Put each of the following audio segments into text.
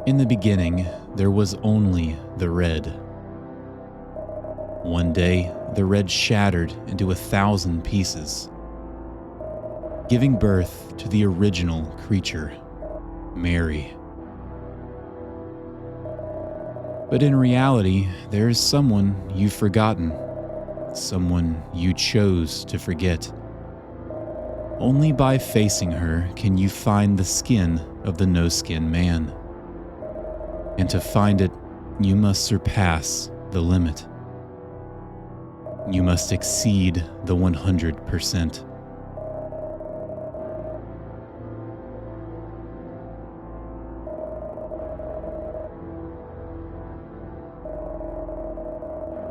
In the beginning, there was only the red. One day, the red shattered into 1,000 pieces, giving birth to the original creature, Mary. But in reality, there's someone you've forgotten, someone you chose to forget. Only by facing her can you find the skin of the no-skin man. And to find it, you must surpass the limit. You must exceed the 100%.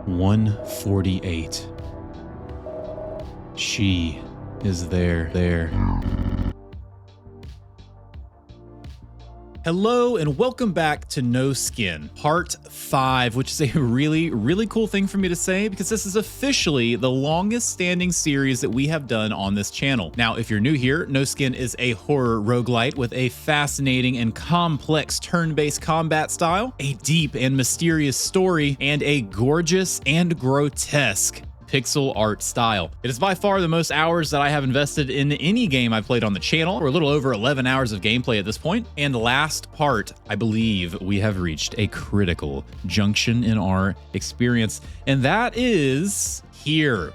$148. She is there. Hello and welcome back to No Skin, Part 5, which is a really cool thing for me to say because this is officially the longest standing series that we have done on this channel. Now, if you're new here, No Skin is a horror roguelite with a fascinating and complex turn-based combat style, a deep and mysterious story, and a gorgeous and grotesque pixel art style. It is by far the most hours that I have invested in any game I've played on the channel. We're a little over 11 hours of gameplay at this point. And last part, I believe we have reached a critical junction in our experience, and that is here,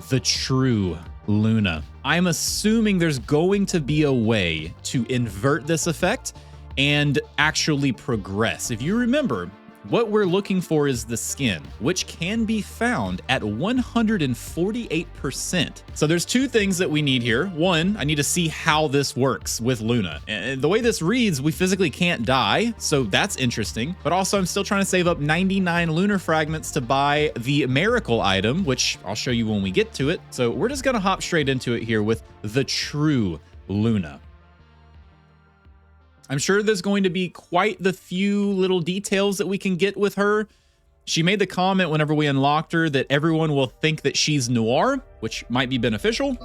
the true Luna. I'm assuming there's going to be a way to invert this effect and actually progress. If you remember, what we're looking for is the skin, which can be found at 148%. So there's two things that we need here. One, I need to see how this works with Luna. And the way this reads, we physically can't die, so that's interesting. But also I'm still trying to save up 99 lunar fragments to buy the miracle item, which I'll show you when we get to it. So we're just gonna hop straight into it here with the true Luna. I'm sure there's going to be quite the few little details that we can get with her. She made the comment whenever we unlocked her that everyone will think that she's Noire, which might be beneficial.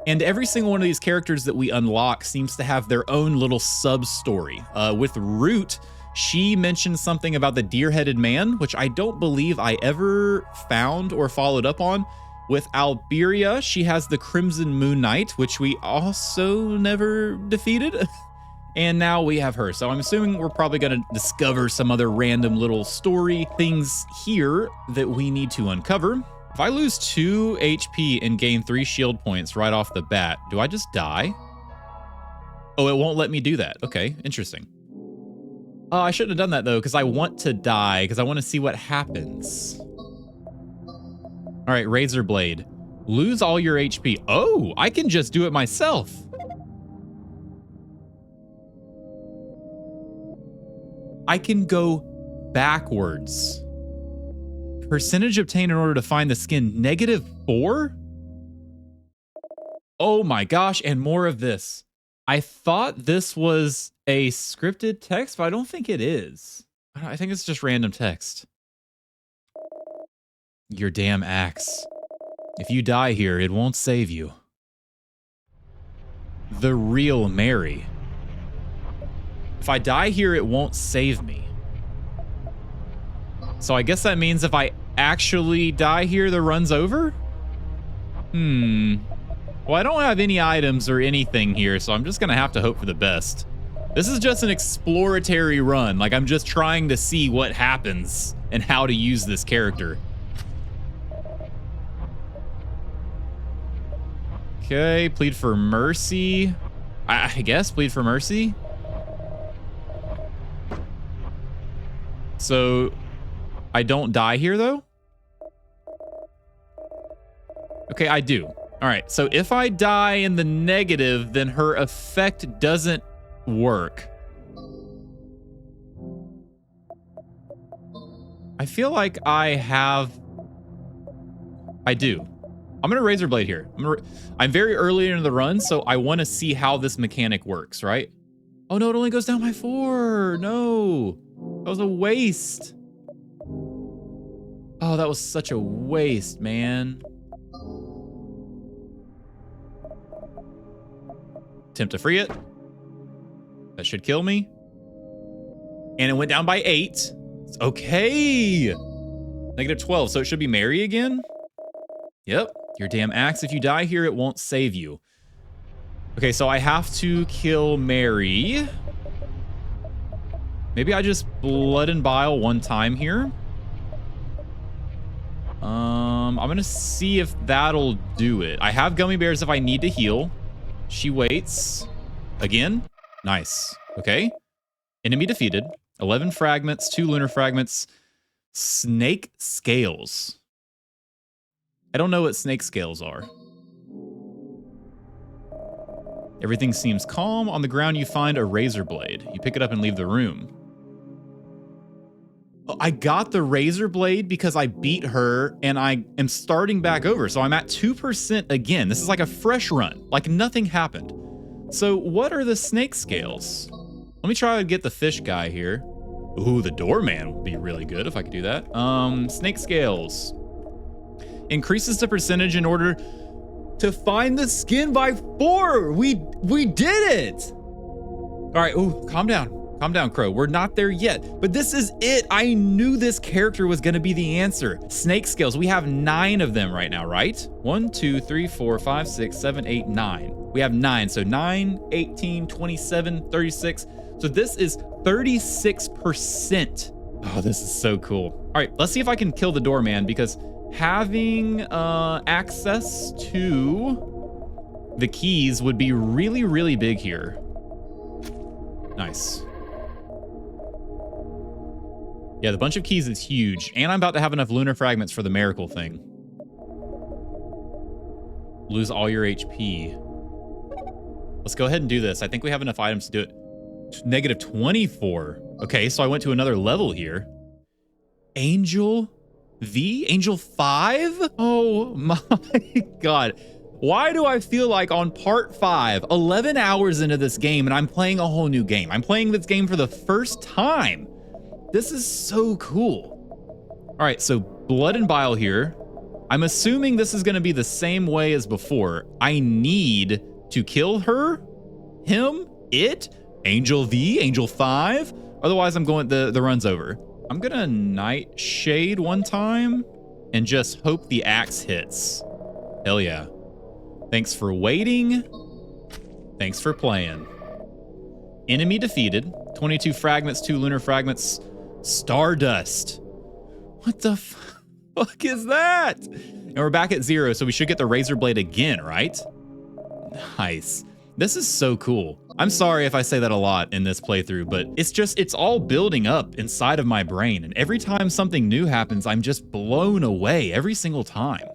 And every single one of these characters that we unlock seems to have their own little sub-story. With Root, she mentioned something about the deer-headed man, which I don't believe I ever found or followed up on. With Alberia, she has the Crimson Moon Knight, which we also never defeated. And now we have her. So I'm assuming we're probably going to discover some other random little story things here that we need to uncover. If I lose 2 HP and gain 3 shield points right off the bat, do I just die? Oh, it won't let me do that. Okay, interesting. Oh, I shouldn't have done that though, because I want to die, because I want to see what happens. All right, Razor Blade. Lose all your HP. Oh, I can just do it myself. I can go backwards. Percentage obtained in order to find the skin, -4? Oh my gosh, and more of this. I thought this was a scripted text, but I don't think it is. I think it's just random text. Your damn axe. If you die here, it won't save you. The real Mary. If I die here, it won't save me. So I guess that means if I actually die here, the run's over? Well, I don't have any items or anything here, so I'm just gonna have to hope for the best. This is just an exploratory run. Like, I'm just trying to see what happens and how to use this character. Okay, plead for mercy. I guess plead for mercy. So I don't die here though? Okay, I do. All right, so if I die in the negative, then her effect doesn't work. I feel like I do. I'm gonna Razor Blade here. I'm very early into the run, so I want to see how this mechanic works, right? Oh no, it only goes down by 4. No, that was a waste. Oh, that was such a waste, man. Attempt to free it. That should kill me. And it went down by 8. Okay. -12, so it should be Mary again. Yep, your damn axe. If you die here, it won't save you. Okay, so I have to kill Mary. Maybe I just blood and bile one time here. I'm gonna see if that'll do it. I have gummy bears if I need to heal. She waits. Again. Nice. Okay. Enemy defeated. 11 fragments, 2 lunar fragments. Snake scales. I don't know what snake scales are. Everything seems calm. On the ground, you find a razor blade. You pick it up and leave the room. Oh, I got the razor blade because I beat her and I am starting back over. So I'm at 2% again. This is like a fresh run, like nothing happened. So what are the snake scales? Let me try to get the fish guy here. Ooh, the doorman would be really good if I could do that. Snake scales. Increases the percentage in order to find the skin by 4. We did it. All right, ooh, calm down. Calm down, Qrow. We're not there yet, but this is it. I knew this character was gonna be the answer. Snake scales, we have 9 of them right now, right? 1, 2, 3, 4, 5, 6, 7, 8, 9. We have 9, so 9, 18, 27, 36. So this is 36%. Oh, this is so cool. All right, let's see if I can kill the doorman because having access to the keys would be really, really big here. Nice. Yeah, the bunch of keys is huge. And I'm about to have enough lunar fragments for the miracle thing. Lose all your HP. Let's go ahead and do this. I think we have enough items to do it. -24. Okay, so I went to another level here. Angel V? Angel 5? Oh my god. Why do I feel like on part 5, 11 hours into this game, and I'm playing a whole new game? I'm playing this game for the first time. This is so cool. All right, so blood and bile here. I'm assuming this is going to be the same way as before. I need to kill her, him, it, Angel V, Angel 5. Otherwise, I'm going, the run's over. I'm going to nightshade one time and just hope the axe hits. Hell yeah. Thanks for waiting. Thanks for playing. Enemy defeated. 22 fragments, 2 lunar fragments. Stardust. What the fuck is that? And we're back at 0, so we should get the razor blade again, right? Nice. This is so cool. I'm sorry if I say that a lot in this playthrough, but it's all building up inside of my brain. And every time something new happens, I'm just blown away every single time.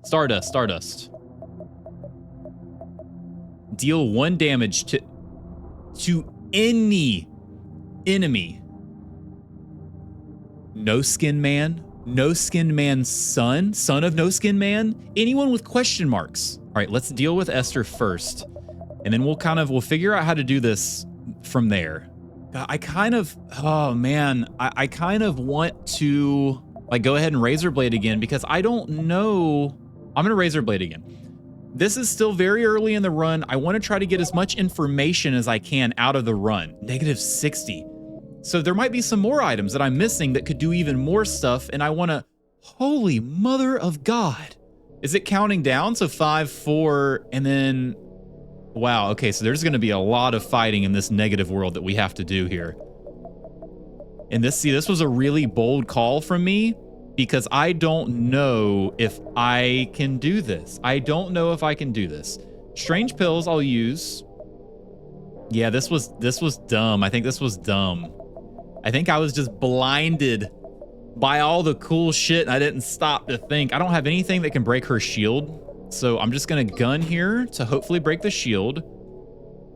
Stardust, Stardust. Deal 1 damage to any enemy. No Skin Man, No Skin Man's son of No Skin Man, anyone with question marks. All right, let's deal with Esther first. And then we'll figure out how to do this from there. I kind of, oh man, I kind of want to like go ahead and razor blade again because I don't know. I'm gonna razor blade again. This is still very early in the run. I want to try to get as much information as I can out of the run. -60. So there might be some more items that I'm missing that could do even more stuff. And I want to, holy mother of God. Is it counting down? So 5, 4, and then, wow. Okay, so there's going to be a lot of fighting in this negative world that we have to do here. And this was a really bold call from me because I don't know if I can do this. I don't know if I can do this. Strange pills I'll use. Yeah, this was dumb. I think this was dumb. I think I was just blinded by all the cool shit and I didn't stop to think. I don't have anything that can break her shield. So I'm just going to gun here to hopefully break the shield.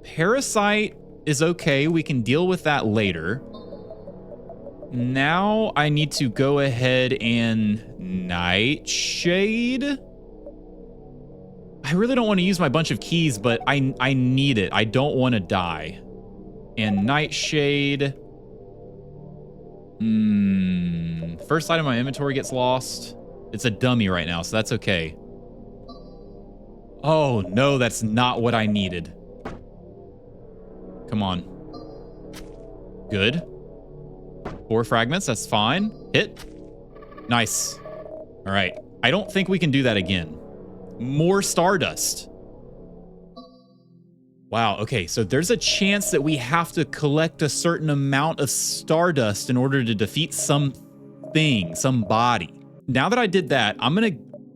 Parasite is okay. We can deal with that later. Now I need to go ahead and nightshade. I really don't want to use my bunch of keys, but I need it. I don't want to die. And nightshade. First item in my inventory gets lost. It's a dummy right now, so that's okay. Oh no, that's not what I needed. Come on. Good. 4 fragments, that's fine. Hit. Nice. All right. I don't think we can do that again. More stardust. Wow, okay, so there's a chance that we have to collect a certain amount of stardust in order to defeat something, somebody. Now that I did that, I'm gonna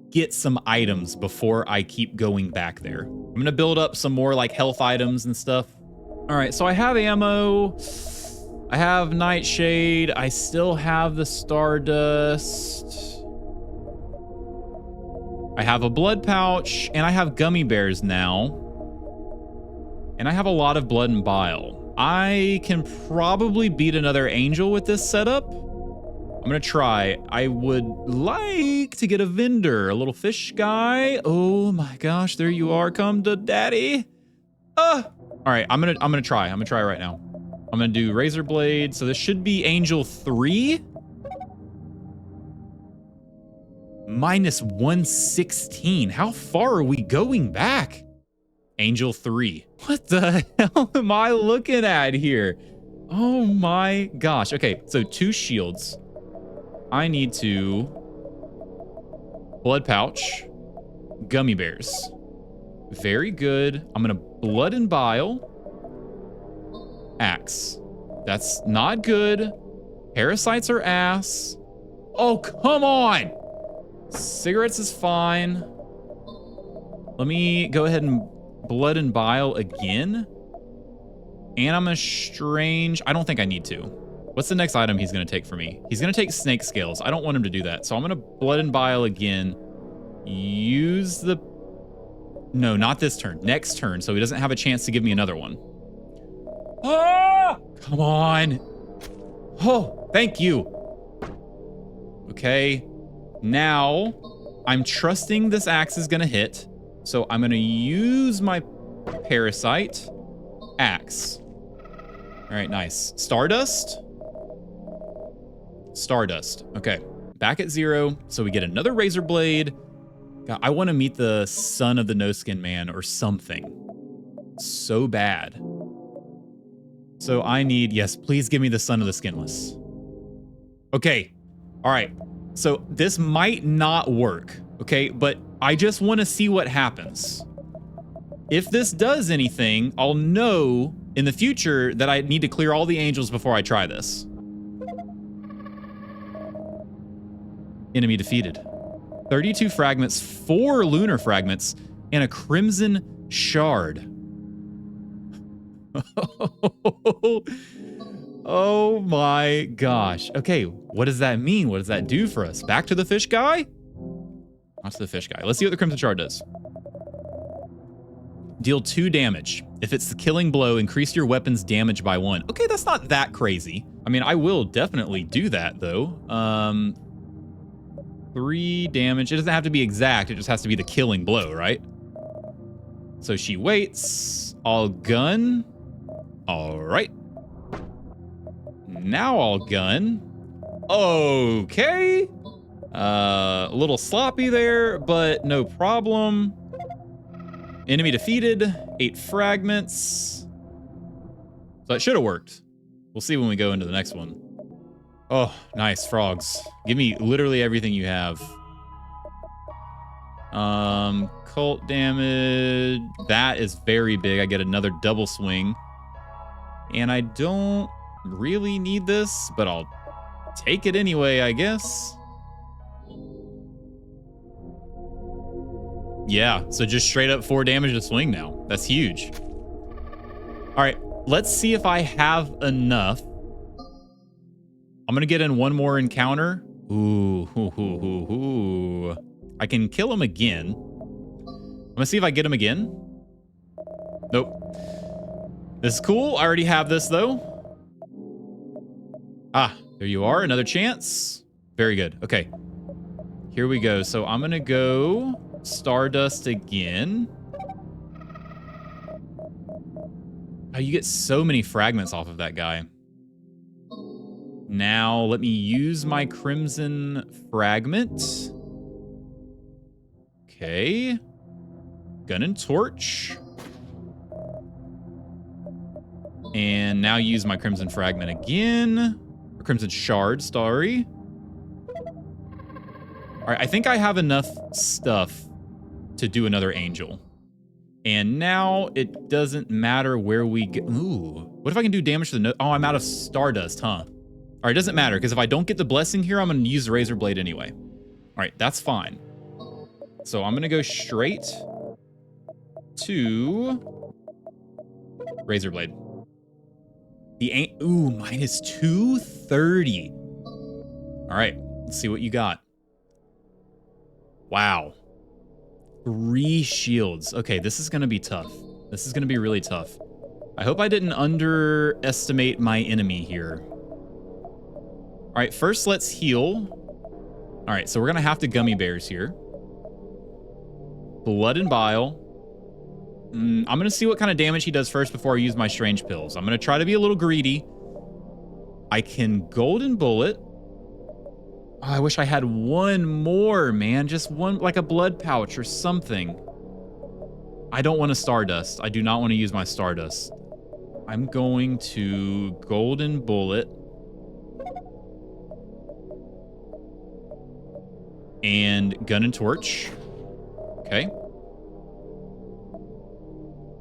get some items before I keep going back there. I'm gonna build up some more like health items and stuff. All right, so I have ammo. I have nightshade. I still have the stardust. I have a blood pouch and I have gummy bears now. And I have a lot of blood and bile. I can probably beat another angel with this setup. I'm gonna try. I would like to get a vendor, a little fish guy. Oh my gosh, there you are. Come to daddy. All right, I'm gonna try. I'm gonna try right now. I'm gonna do razor blade. So this should be angel 3. Minus 116. How far are we going back? Angel 3. What the hell am I looking at here? Oh my gosh. Okay, so 2 shields. I need to... blood pouch. Gummy bears. Very good. I'm gonna blood and bile. Axe. That's not good. Parasites are ass. Oh, come on! Cigarettes is fine. Let me go ahead and blood and bile again. And I'm gonna strange. I don't think I need to. What's the next item he's gonna take for me? He's gonna take snake scales. I don't want him to do that. So I'm gonna blood and bile again. Use the... no, not this turn. Next turn, so he doesn't have a chance to give me another one. Ah! Come on. Oh, thank you. Okay. Now, I'm trusting this axe is gonna hit. So I'm gonna use my parasite axe. All right, nice. Stardust? Stardust. Okay, back at 0. So we get another razor blade. God, I want to meet the son of the no skin man or something. So bad. So I need, yes, please give me the son of the skinless. Okay, all right. So this might not work, okay? But I just want to see what happens. If this does anything, I'll know in the future that I need to clear all the angels before I try this. Enemy defeated. 32 fragments, 4 lunar fragments, and a crimson shard. Oh my gosh. Okay, what does that mean? What does that do for us? Back to the fish guy? Not to the fish guy. Let's see what the crimson shard does. Deal 2 damage. If it's the killing blow, increase your weapon's damage by 1. Okay, that's not that crazy. I mean, I will definitely do that though. 3 damage. It doesn't have to be exact. It just has to be the killing blow, right? So she waits. I'll gun. All right. Now I'll gun. Okay. A little sloppy there, but no problem. Enemy defeated. 8 fragments. So that should have worked. We'll see when we go into the next one. Oh, nice. Frogs. Give me literally everything you have. Cult damage. That is very big. I get another double swing. And I don't really need this, but I'll take it anyway, I guess. Yeah, so just straight up 4 damage to swing now. That's huge. All right, let's see if I have enough. I'm gonna get in one more encounter. Ooh, I can kill him again. I'm gonna see if I get him again. Nope. This is cool. I already have this though. Ah, there you are. Another chance. Very good. Okay. Here we go. So I'm gonna go Stardust again. Oh, you get so many fragments off of that guy. Now, let me use my Crimson Fragment. Okay. Gun and Torch. And now use my Crimson Fragment again. Or Crimson Shard, sorry. All right, I think I have enough stuff to do another angel. And now it doesn't matter where we go. Ooh, what if I can do damage to the oh, I'm out of Stardust, huh? All right, it doesn't matter, because if I don't get the blessing here, I'm going to use the Razor Blade anyway. All right, that's fine. So I'm going to go straight to Razor Blade. Ooh, minus 230. All right, let's see what you got. Wow. 3 shields. Okay, this is going to be tough. This is going to be really tough. I hope I didn't underestimate my enemy here. All right, first let's heal. All right, so we're going to have to Gummy Bears here. Blood and Bile. I'm going to see what kind of damage he does first before I use my Strange Pills. I'm going to try to be a little greedy. I can Golden Bullet. Oh, I wish I had one more, man. Just one, like a blood pouch or something. I don't want a Stardust. I do not want to use my Stardust. I'm going to Golden Bullet. And Gun and Torch. Okay.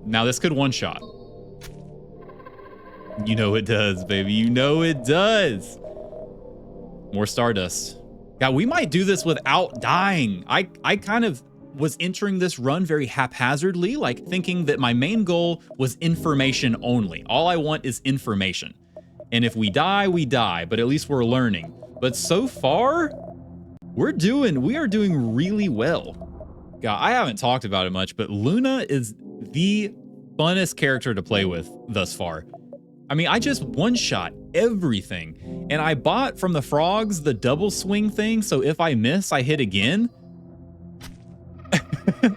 Now this could one-shot. You know it does, baby. You know it does. More Stardust. God, we might do this without dying. I kind of was entering this run very haphazardly, like thinking that my main goal was information only. All I want is information. And if we die, we die, but at least we're learning. But so far, we are doing really well. God, I haven't talked about it much, but Luna is the funnest character to play with thus far. I mean, I just one-shot everything. And I bought from the frogs the double swing thing, so if I miss, I hit again.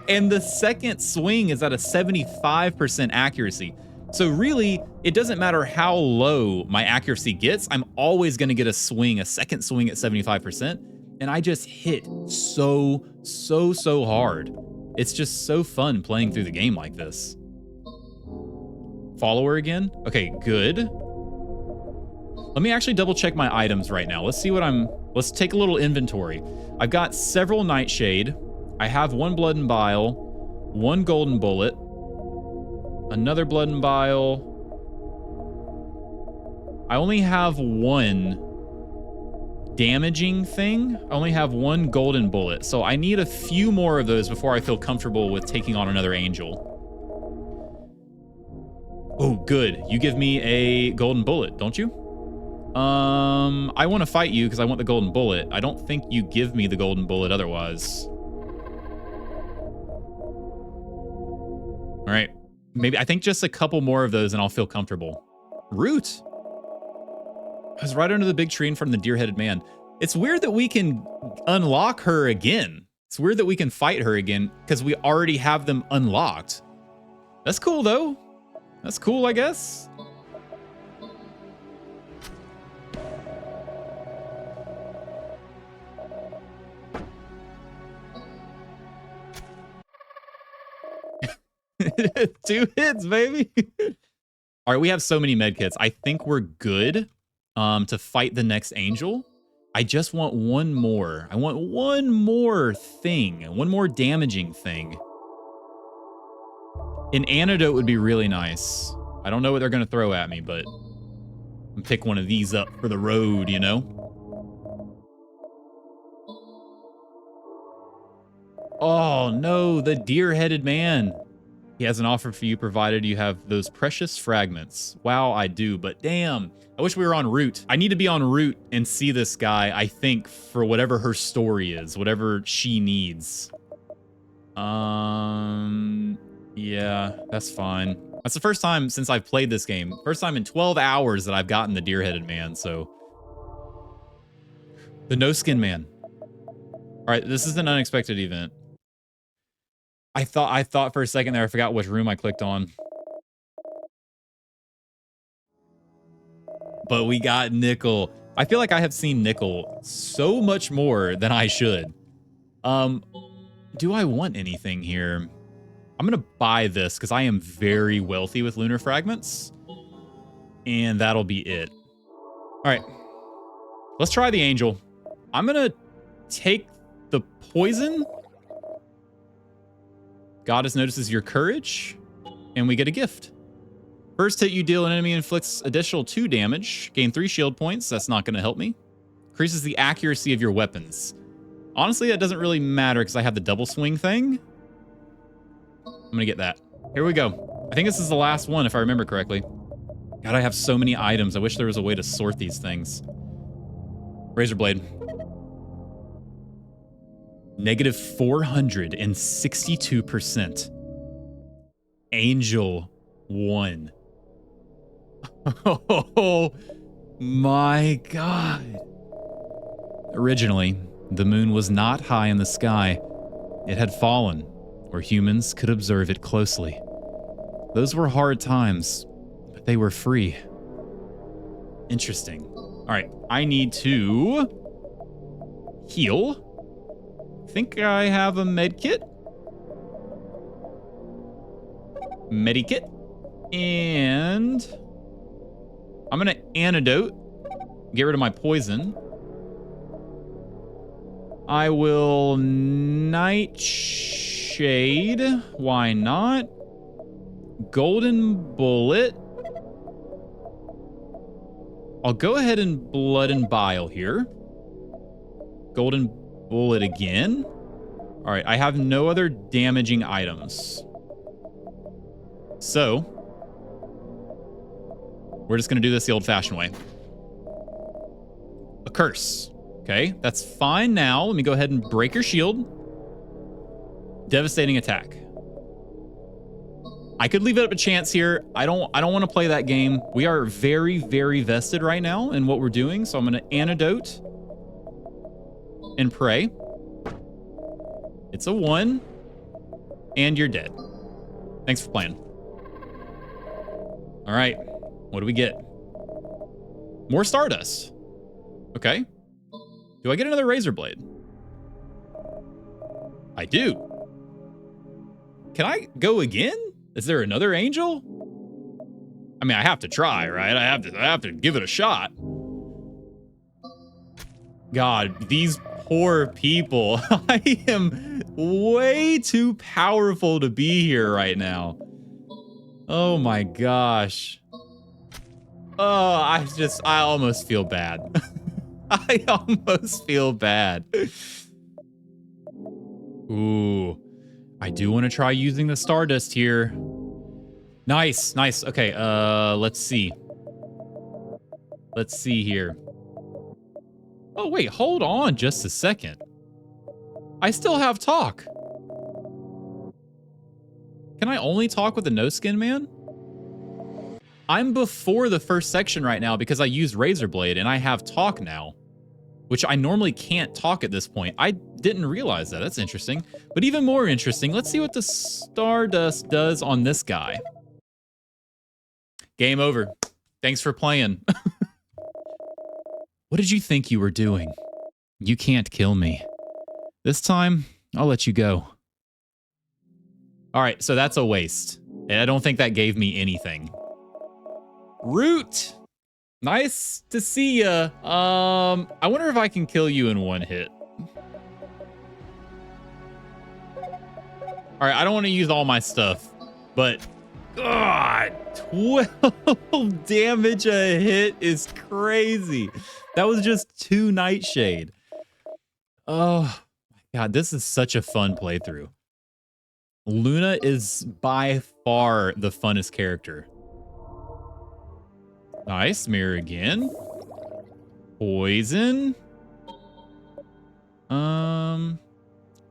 And the second swing is at a 75% accuracy. So really, it doesn't matter how low my accuracy gets, I'm always going to get a second swing at 75%. And I just hit so hard. It's just so fun playing through the game like this. Follower again? Okay, good. Let me actually double check my items right now. Let's see what let's take a little inventory. I've got several Nightshade. I have 1 Blood and Bile, 1 Golden Bullet, another Blood and Bile. I only have 1 damaging thing. I only have 1 Golden Bullet, so I need a few more of those before I feel comfortable with taking on another angel. Oh, good. You give me a Golden Bullet, don't you? I want to fight you because I want the Golden Bullet. I don't think you give me the Golden Bullet otherwise. All right. I think just a couple more of those and I'll feel comfortable. Root. I was right under the big tree in front of the deer-headed man. It's weird that we can unlock her again. It's weird that we can fight her again because we already have them unlocked. That's cool, though. That's cool, I guess. Two hits, baby. All right, we have so many medkits. I think we're good to fight the next angel. I just want one more. I want one more thing, one more damaging thing. An antidote would be really nice. I don't know what they're going to throw at me, but I'm pick one of these up for the road, you know? Oh, no, the deer-headed man. He has an offer for you provided you have those precious fragments. Wow, I do, but damn. I wish we were on route. I need to be on route and see this guy, I think, for whatever her story is, whatever she needs. Yeah, that's fine. That's the first time since I've played this game. First time in 12 hours that I've gotten the deer-headed man, so. The no-skin man. All right, this is an unexpected event. I thought for a second there, I forgot which room I clicked on. But we got Nickel. I feel like I have seen Nickel so much more than I should. Do I want anything here? I'm going to buy this because I am very wealthy with lunar fragments. And that'll be it. All right. Let's try the angel. I'm going to take the poison. Goddess notices your courage. And we get a gift. First hit you deal an enemy inflicts additional 2 damage. Gain 3 shield points. That's not going to help me. Increases the accuracy of your weapons. Honestly, that doesn't really matter because I have the double swing thing. I'm going to get that. Here we go. I think this is the last one if I remember correctly. God, I have so many items. I wish there was a way to sort these things. Razor blade. Negative 462%. Angel 1. Oh my God. Originally, the moon was not high in the sky. It had fallen, where humans could observe it closely. Those were hard times, but they were free. Interesting. All right, I need to heal. I think I have a med kit. Medikit. And I'm going to antidote. Get rid of my poison. I will nightshade. Why not? Golden bullet. I'll go ahead and blood and bile here. Golden bullet again. All right, I have no other damaging items. So, we're just going to do this the old-fashioned way. A curse. Okay, that's fine now. Let me go ahead and break your shield. Devastating attack. I could leave it up a chance here. I don't want to play that game. We are very, very vested right now in what we're doing, so I'm going to antidote and pray. It's a 1, and you're dead. Thanks for playing. All right, what do we get? More Stardust. Okay. Do I get another Razor Blade? I do. Can I go again? Is there another angel? I mean, I have to try, right? I have to give it a shot. God, these poor people. I am way too powerful to be here right now. Oh my gosh. Oh, I almost feel bad. I almost feel bad. Ooh. I do want to try using the Stardust here. Nice, nice. Okay, let's see. Let's see here. Oh, wait, hold on just a second. I still have talk. Can I only talk with the no skin man? I'm before the first section right now because I used Razor Blade and I have talk now, which I normally can't talk at this point. I didn't realize that. That's interesting. But even more interesting, let's see what the Stardust does on this guy. Game over. Thanks for playing. What did you think you were doing? You can't kill me. This time, I'll let you go. All right, so that's a waste. And I don't think that gave me anything. Root! Nice to see ya. I wonder if I can kill you in one hit. All right, I don't want to use all my stuff, but God, 12 damage a hit is crazy. That was just 2 Nightshade. Oh my God, this is such a fun playthrough. Luna is by far the funnest character. Nice, mirror again. Poison.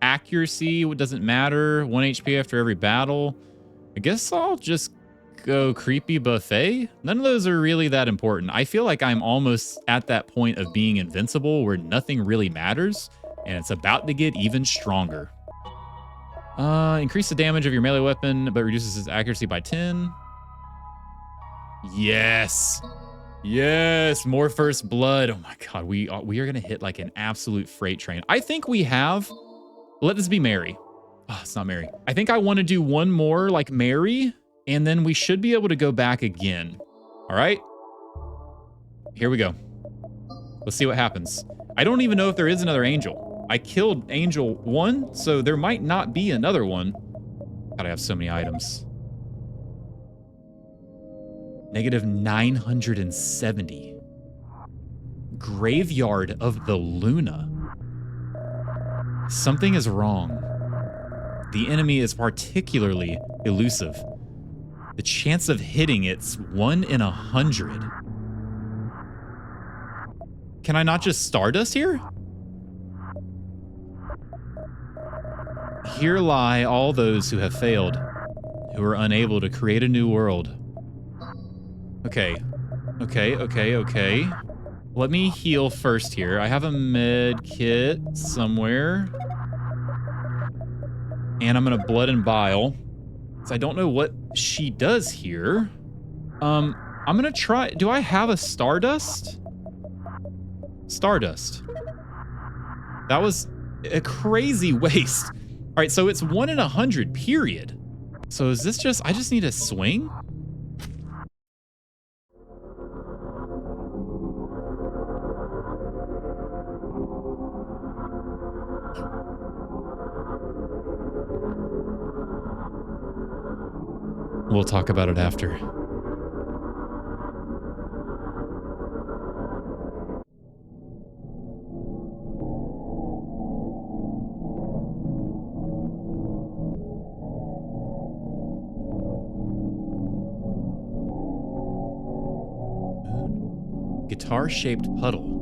Accuracy, what doesn't matter. 1 HP after every battle. I guess I'll just go creepy buffet. None of those are really that important. I feel like I'm almost at that point of being invincible where nothing really matters, and it's about to get even stronger. Increase the damage of your melee weapon, but reduces its accuracy by 10. Yes. Yes, more first blood. Oh my God, we are gonna hit like an absolute freight train. I think we have, let this be Mary. Oh, it's not Mary. I think I want to do one more like Mary, and then we should be able to go back again. All right, Here we go. Let's see what happens. I don't even know if there is another angel. I killed angel 1, so there might not be another one. God, I have so many items. Negative 970. Graveyard of the Luna. Something is wrong. The enemy is particularly elusive. The chance of hitting it's 1 in 100. Can I not just Stardust here? Here lie all those who have failed, who are unable to create a new world. Okay. Okay. Let me heal first here. I have a med kit somewhere. And I'm gonna blood and bile. So I don't know what she does here. I'm gonna try. Do I have a Stardust? Stardust. That was a crazy waste. All right, so it's 1 in 100, period. So is this just, I just need a swing? We'll talk about it after. Guitar-shaped puddle.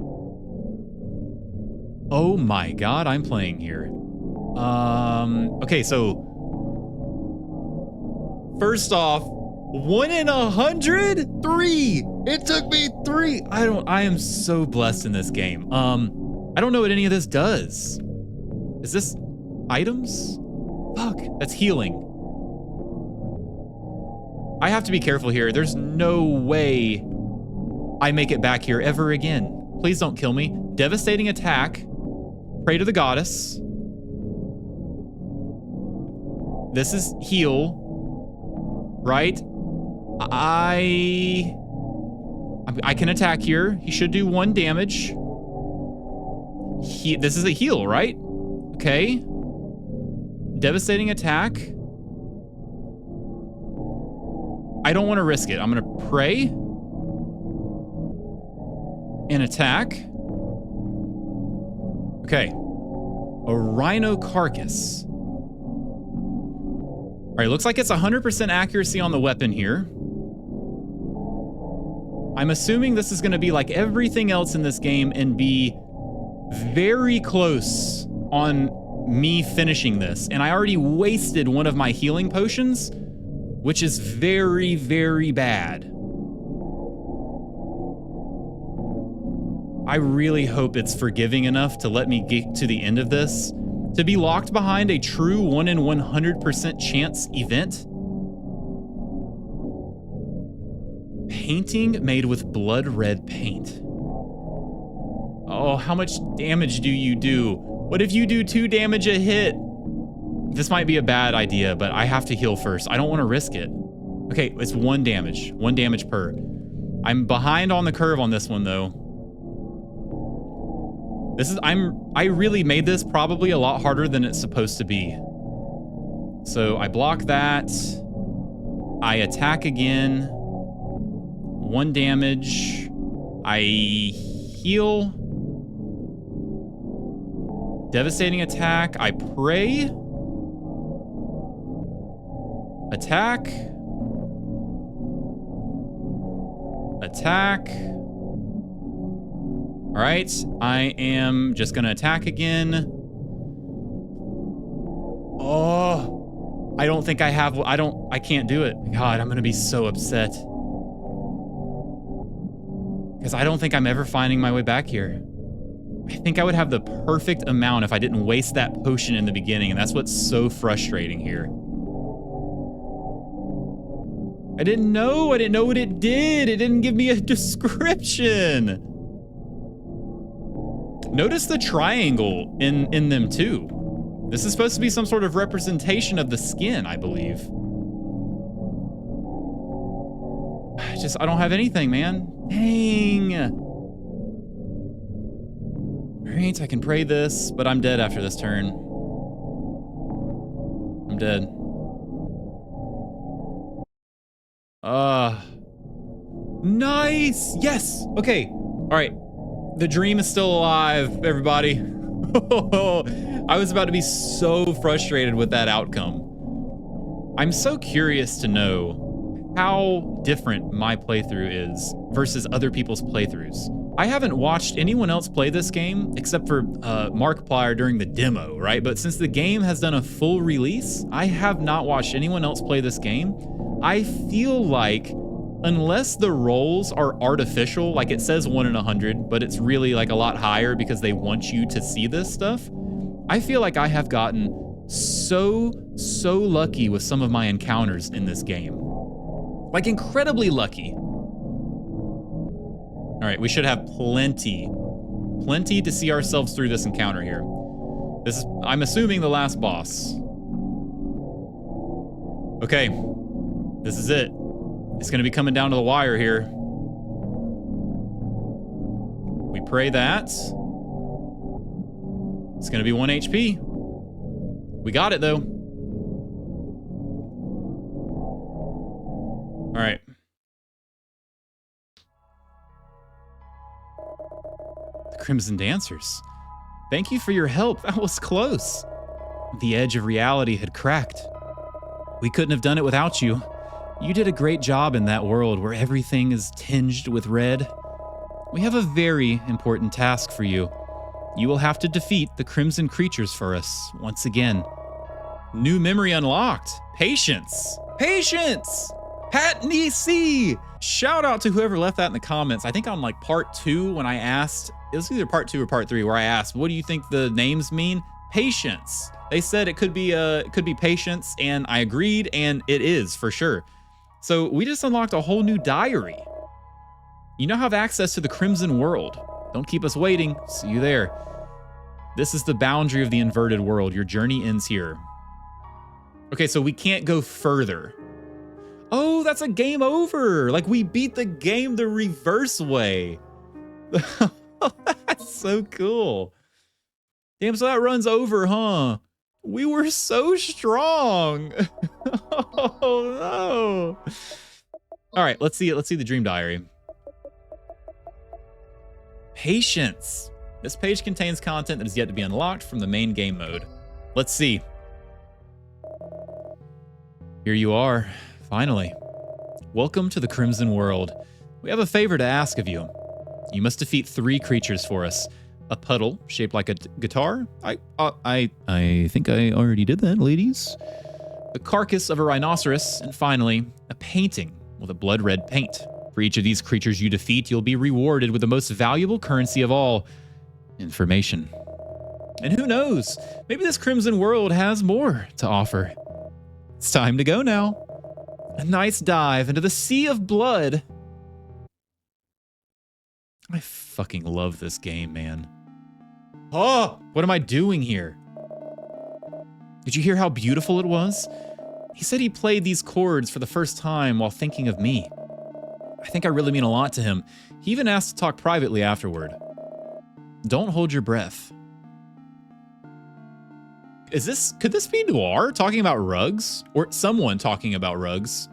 Oh my god, I'm playing here. Okay, so first off, 1 in 100? 3! It took me 3! I am so blessed in this game. I don't know what any of this does. Is this items? Fuck, that's healing. I have to be careful here. There's no way I make it back here ever again. Please don't kill me. Devastating attack. Pray to the goddess. This is heal. Right? I can attack here. He should do 1 damage. This is a heal, right? Okay. Devastating attack. I don't want to risk it. I'm going to pray. And attack. Okay. A rhino carcass. All right, looks like it's 100% accuracy on the weapon here. I'm assuming this is going to be like everything else in this game and be very close on me finishing this. And I already wasted one of my healing potions, which is very, very bad. I really hope it's forgiving enough to let me get to the end of this. To be locked behind a true 1 in 100% chance event. Painting made with blood red paint. Oh, how much damage do you do? What if you do 2 damage a hit? This might be a bad idea, but I have to heal first. I don't want to risk it. Okay, it's 1 damage. 1 damage per. I'm behind on the curve on this one, though. I really made this probably a lot harder than it's supposed to be. So I block that. I attack again. 1 damage. I heal. Devastating attack. I pray. Attack. Attack. All right, I am just gonna attack again. Oh, I don't think I have, I can't do it. God, I'm gonna be so upset. Because I don't think I'm ever finding my way back here. I think I would have the perfect amount if I didn't waste that potion in the beginning, and that's what's so frustrating here. I didn't know what it did. It didn't give me a description. Notice the triangle in them too. This is supposed to be some sort of representation of the skin, I believe. I don't have anything, man. Dang. right, I can pray this, but I'm dead after this turn. I'm dead. Nice! Yes! Okay. All right. The dream is still alive, everybody. I was about to be so frustrated with that outcome. I'm so curious to know how different my playthrough is versus other people's playthroughs. I haven't watched anyone else play this game except for Markiplier during the demo, right? But since the game has done a full release, I have not watched anyone else play this game. I feel like unless the rolls are artificial, like it says 1 in 100, but it's really like a lot higher because they want you to see this stuff, I feel like I have gotten so lucky with some of my encounters in this game. Like incredibly lucky. All right, we should have plenty to see ourselves through this encounter here. This is, I'm assuming, the last boss. Okay, this is it. It's gonna be coming down to the wire here. We pray that. It's gonna be 1 HP. We got it though. All right. The Crimson Dancers. Thank you for your help. That was close. The edge of reality had cracked. We couldn't have done it without you. You did a great job in that world where everything is tinged with red. We have a very important task for you. You will have to defeat the Crimson Creatures for us once again. New memory unlocked. Patience. Patience! Patney C! Shout out to whoever left that in the comments. I think on like part 2 when I asked, it was either part 2 or part 3 where I asked, what do you think the names mean? Patience. They said it could be patience, and I agreed, and it is for sure. So we just unlocked a whole new diary. You now have access to the Crimson World. Don't keep us waiting. See you there. This is the boundary of the inverted world. Your journey ends here. Okay, so we can't go further. Oh, that's a game over. Like we beat the game the reverse way. That's so cool. Damn, so that runs over, huh? We were so strong. Oh no. All right, let's see it. Let's see the dream diary. Patience. This page contains content that is yet to be unlocked from the main game mode. Let's see. Here you are, finally. Welcome to the Crimson World. We have a favor to ask of you. You must defeat 3 creatures for us. A puddle shaped like a guitar. I think I already did that, ladies. The carcass of a rhinoceros, and finally, a painting with a blood red paint. For each of these creatures you defeat, you'll be rewarded with the most valuable currency of all, information. And who knows, maybe this Crimson World has more to offer. It's time to go now. A nice dive into the sea of blood. I fucking love this game, man. Oh, what am I doing here? Did you hear how beautiful it was? He said he played these chords for the first time while thinking of me. I think I really mean a lot to him. He even asked to talk privately afterward. Don't hold your breath. Could this be Noire talking about rugs? Or someone talking about rugs?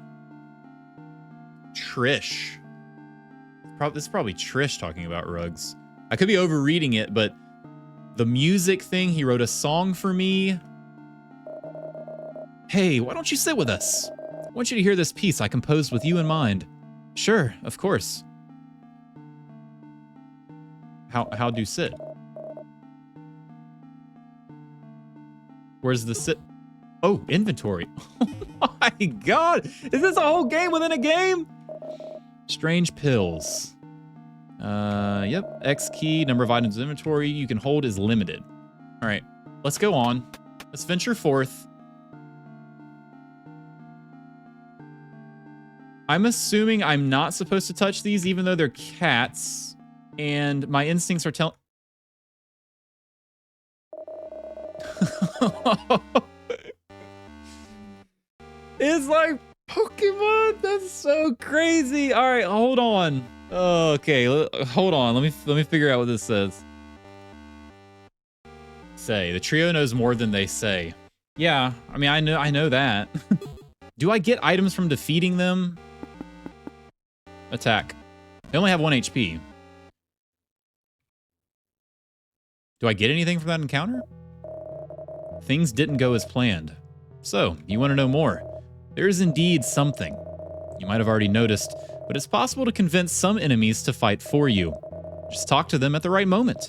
Trish. This is probably Trish talking about rugs. I could be overreading it, but the music thing, he wrote a song for me. Hey, why don't you sit with us? I want you to hear this piece I composed with you in mind. Sure, of course. How do sit? Where's the sit? Oh, inventory. Oh my god! Is this a whole game within a game? Strange pills. Yep. X key, number of items in inventory you can hold is limited. All right, let's go on. Let's venture forth. I'm assuming I'm not supposed to touch these even though they're cats. And my instincts are telling... It's like Pokemon. That's so crazy. All right, hold on. Okay, hold on. Let me figure out what this says. say? The trio knows more than they say. Yeah, I mean, I know that. Do I get items from defeating them? Attack. They only have 1 HP. Do I get anything from that encounter? Things didn't go as planned. So, you want to know more? There is indeed something. You might have already noticed, but it's possible to convince some enemies to fight for you. Just talk to them at the right moment.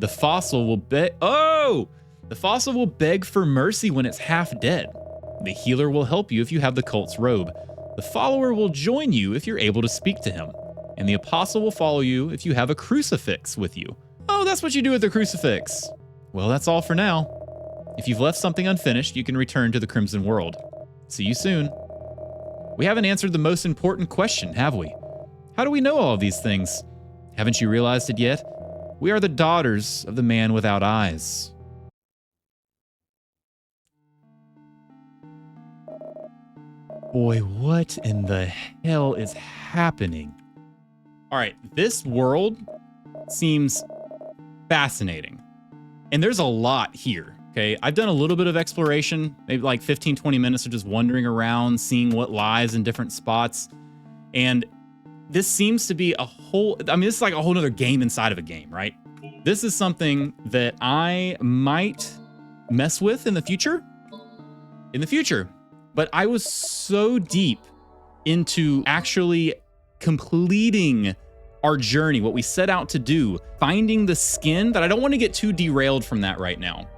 The fossil will The fossil will beg for mercy when it's half dead. The healer will help you if you have the cult's robe. The follower will join you if you're able to speak to him. And the apostle will follow you if you have a crucifix with you. Oh, that's what you do with the crucifix. Well, that's all for now. If you've left something unfinished, you can return to the Crimson World. See you soon. We haven't answered the most important question, have we? How do we know all of these things? Haven't you realized it yet? We are the daughters of the man without eyes. Boy, what in the hell is happening? All right, this world seems fascinating. And there's a lot here, okay? I've done a little bit of exploration, maybe like 15, 20 minutes of just wandering around, seeing what lies in different spots. And this seems to be a whole, I mean, this is like a whole other game inside of a game, right? This is something that I might mess with in the future. But I was so deep into actually completing our journey, what we set out to do, finding the skin, that I don't want to get too derailed from that right now.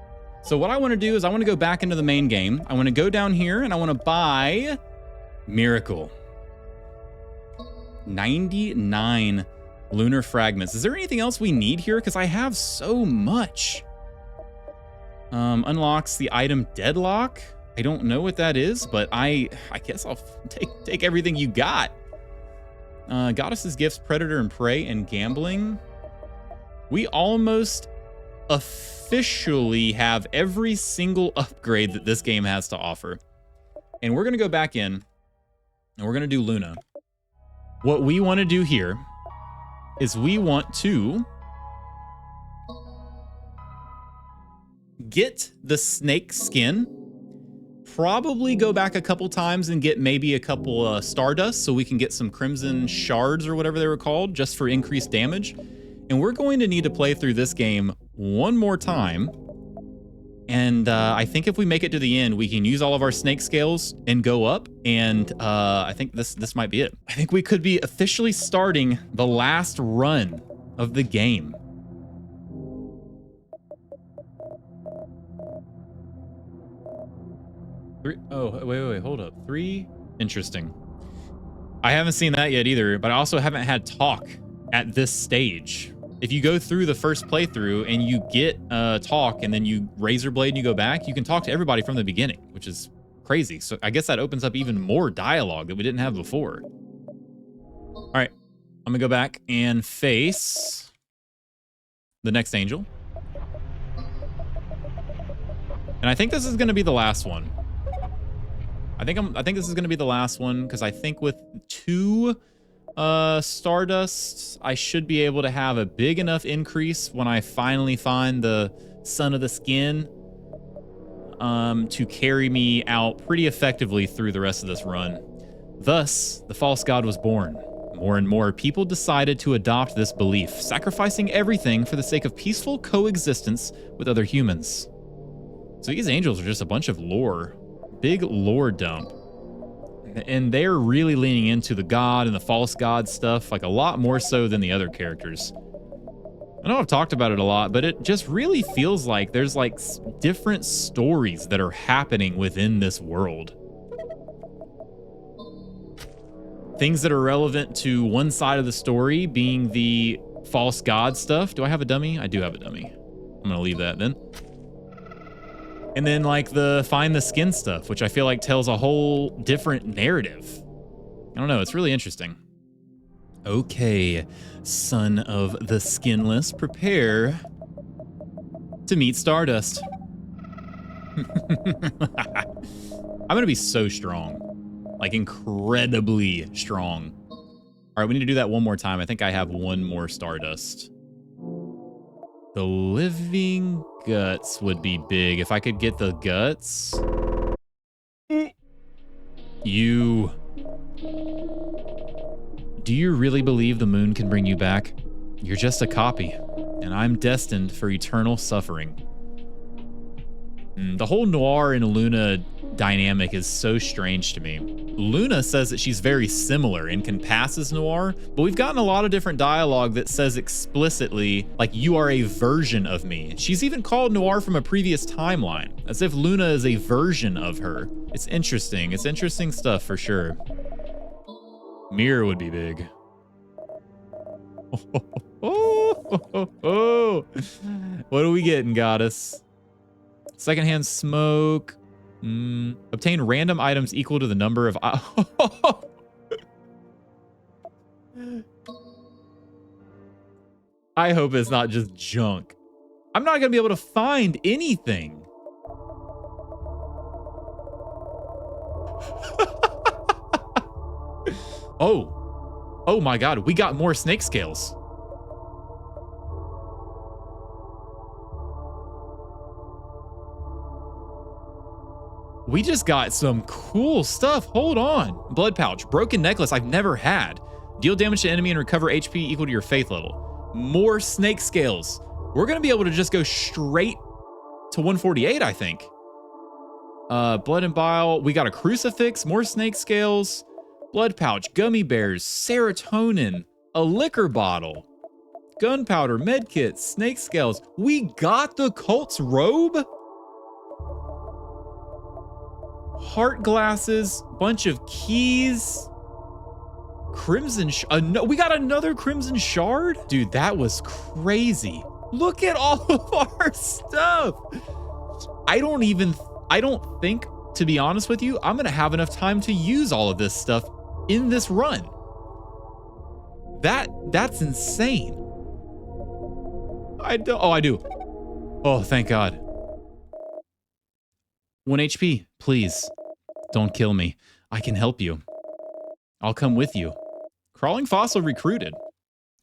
So what I want to do is I want to go back into the main game. I want to go down here and I want to buy Miracle. 99 lunar fragments. Is there anything else we need here? Because I have so much. Unlocks the item Deadlock. I don't know what that is, but I guess I'll take everything you got. Goddess's Gifts, Predator and Prey, and Gambling. We almost officially have every single upgrade that this game has to offer. And we're going to go back in, and we're going to do Luna. What we want to do here is we want to get the snake skin, probably go back a couple times and get maybe a couple Stardust so we can get some Crimson Shards or whatever they were called, just for increased damage. And we're going to need to play through this game one more time. And I think if we make it to the end, we can use all of our snake scales and go up. And I think this might be it. I think we could be officially starting the last run of the game. Oh, wait, hold up. 3? Interesting. I haven't seen that yet either, but I also haven't had talk at this stage. If you go through the first playthrough and you get talk and then you razor blade and you go back, you can talk to everybody from the beginning, which is crazy. So I guess that opens up even more dialogue that we didn't have before. All right, I'm gonna go back and face the next angel. And I think this is gonna be the last one. I think this is gonna be the last one, because I think with 2 Stardust, I should be able to have a big enough increase when I finally find the Son of the Skin to carry me out pretty effectively through the rest of this run. Thus, the false god was born. More and more people decided to adopt this belief, sacrificing everything for the sake of peaceful coexistence with other humans. So these angels are just a bunch of lore. Big lore dump. And they're really leaning into the god and the false god stuff, like a lot more so than the other characters. I know I've talked about it a lot, but it just really feels like there's like different stories that are happening within this world. Things that are relevant to one side of the story being the false god stuff. Do I have a dummy? I do have a dummy. I'm gonna leave that then. And then like the find the skin stuff, which I feel like tells a whole different narrative. I don't know, it's really interesting. Okay, son of the skinless, prepare to meet Stardust. I'm gonna be so strong, like incredibly strong. All right, we need to do that one more time. I think I have one more Stardust. The living guts would be big. If I could get the guts. You. Do you really believe the moon can bring you back? You're just a copy, and I'm destined for eternal suffering. The whole Noire and Luna dynamic is so strange to me. Luna says that she's very similar and can pass as Noire, but we've gotten a lot of different dialogue that says explicitly, like, you are a version of me. She's even called Noire from a previous timeline, as if Luna is a version of her. It's interesting. It's interesting stuff for sure. Mirror would be big. What are we getting, goddess? Secondhand smoke. Obtain random items equal to the number of... I hope it's not just junk. I'm not going to be able to find anything. Oh my God, we got more snake scales. We just got some cool stuff. Hold on. Blood pouch, broken necklace I've never had. Deal damage to enemy and recover HP equal to your faith level. More snake scales. We're gonna be able to just go straight to 148, I think. Blood and bile. We got a crucifix, more snake scales, blood pouch, gummy bears, serotonin, a liquor bottle, gunpowder, medkits, snake scales. We got the cult's robe. Heart glasses, bunch of keys, crimson. No, we got another crimson shard. Dude, that was crazy. Look at all of our stuff. I don't think, to be honest with you, I'm gonna have enough time to use all of this stuff in this run. That's insane. I do. Oh, thank God. 1 HP, please. Don't kill me. I can help you. I'll come with you. Crawling fossil recruited. All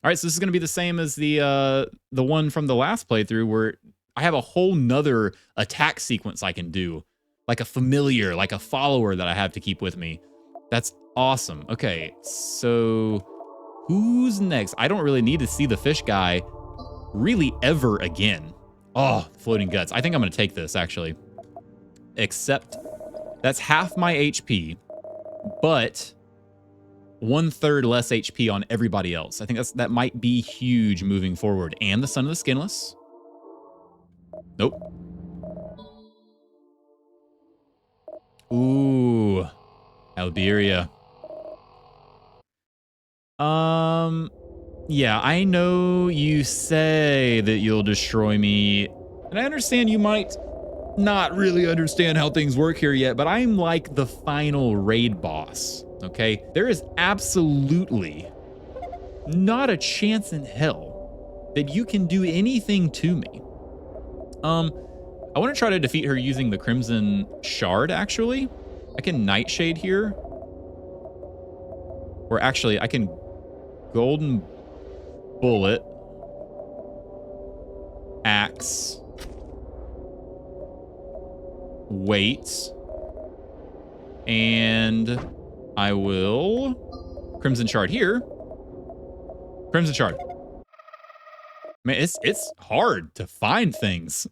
right, so this is going to be the same as the one from the last playthrough, where I have a whole nother attack sequence I can do, like a familiar, like a follower that I have to keep with me. That's awesome. Okay, so who's next? I don't really need to see the fish guy really ever again. Oh, floating guts. I think I'm going to take this, actually. Except that's half my HP, but 1/3 less HP on everybody else. I think that might be huge moving forward. And the Son of the Skinless. Nope. Ooh, Alberia. Yeah, I know you say that you'll destroy me, and I understand you might not really understand how things work here yet, but I'm like the final raid boss, okay? There is absolutely not a chance in hell that you can do anything to me. I want to try to defeat her using the Crimson Shard, actually. I can Nightshade here. Or actually, I can Golden Bullet, Axe, wait, and I will Crimson Shard here. Crimson Shard. Man, it's hard to find things.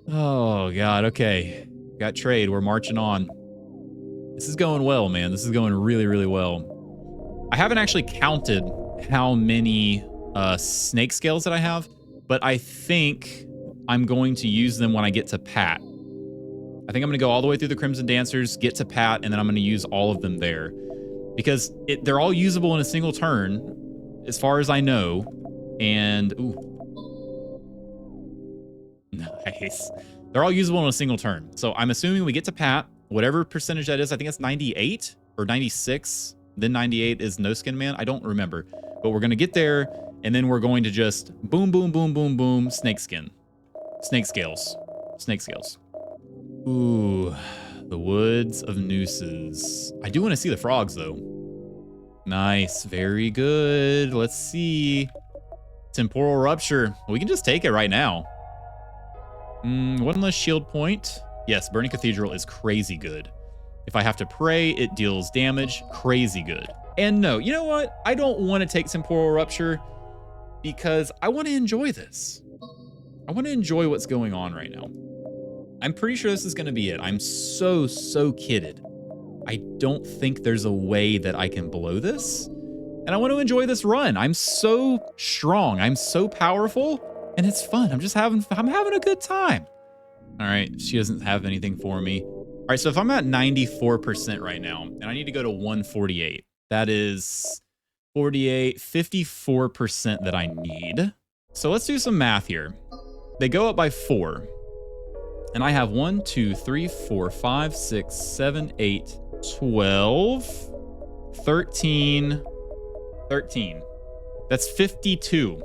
Oh God, okay. Got trade, we're marching on. This is going well, man. This is going really, really well. I haven't actually counted how many snake scales that I have, but I think I'm going to use them when I get to Pat. I think I'm going to go all the way through the Crimson Dancers, get to Pat, and then I'm going to use all of them there. Because they're all usable in a single turn, as far as I know. And, ooh. Nice. They're all usable in a single turn. So I'm assuming we get to Pat, whatever percentage that is. I think it's 98 or 96. Then 98 is No Skin Man. I don't remember. But we're going to get there, and then we're going to just boom, boom, boom, boom, boom, snake skin. Snake scales. Snake scales. Ooh, the Woods of Nooses. I do want to see the frogs, though. Nice. Very good. Let's see. Temporal Rupture. We can just take it right now. One less shield point. Yes, Burning Cathedral is crazy good. If I have to pray, it deals damage. Crazy good. And no, you know what? I don't want to take Temporal Rupture because I want to enjoy this. I want to enjoy what's going on right now. I'm pretty sure this is going to be it. I'm so kitted. I don't think there's a way that I can blow this. And I want to enjoy this run. I'm so strong. I'm so powerful. And it's fun. I'm having a good time. All right. She doesn't have anything for me. All right. So if I'm at 94% right now, and I need to go to 148, that is 48, 54% that I need. So let's do some math here. They go up by 4. And I have 1, 2, 3, 4, 5, 6, 7, 8, 12, 13. That's 52.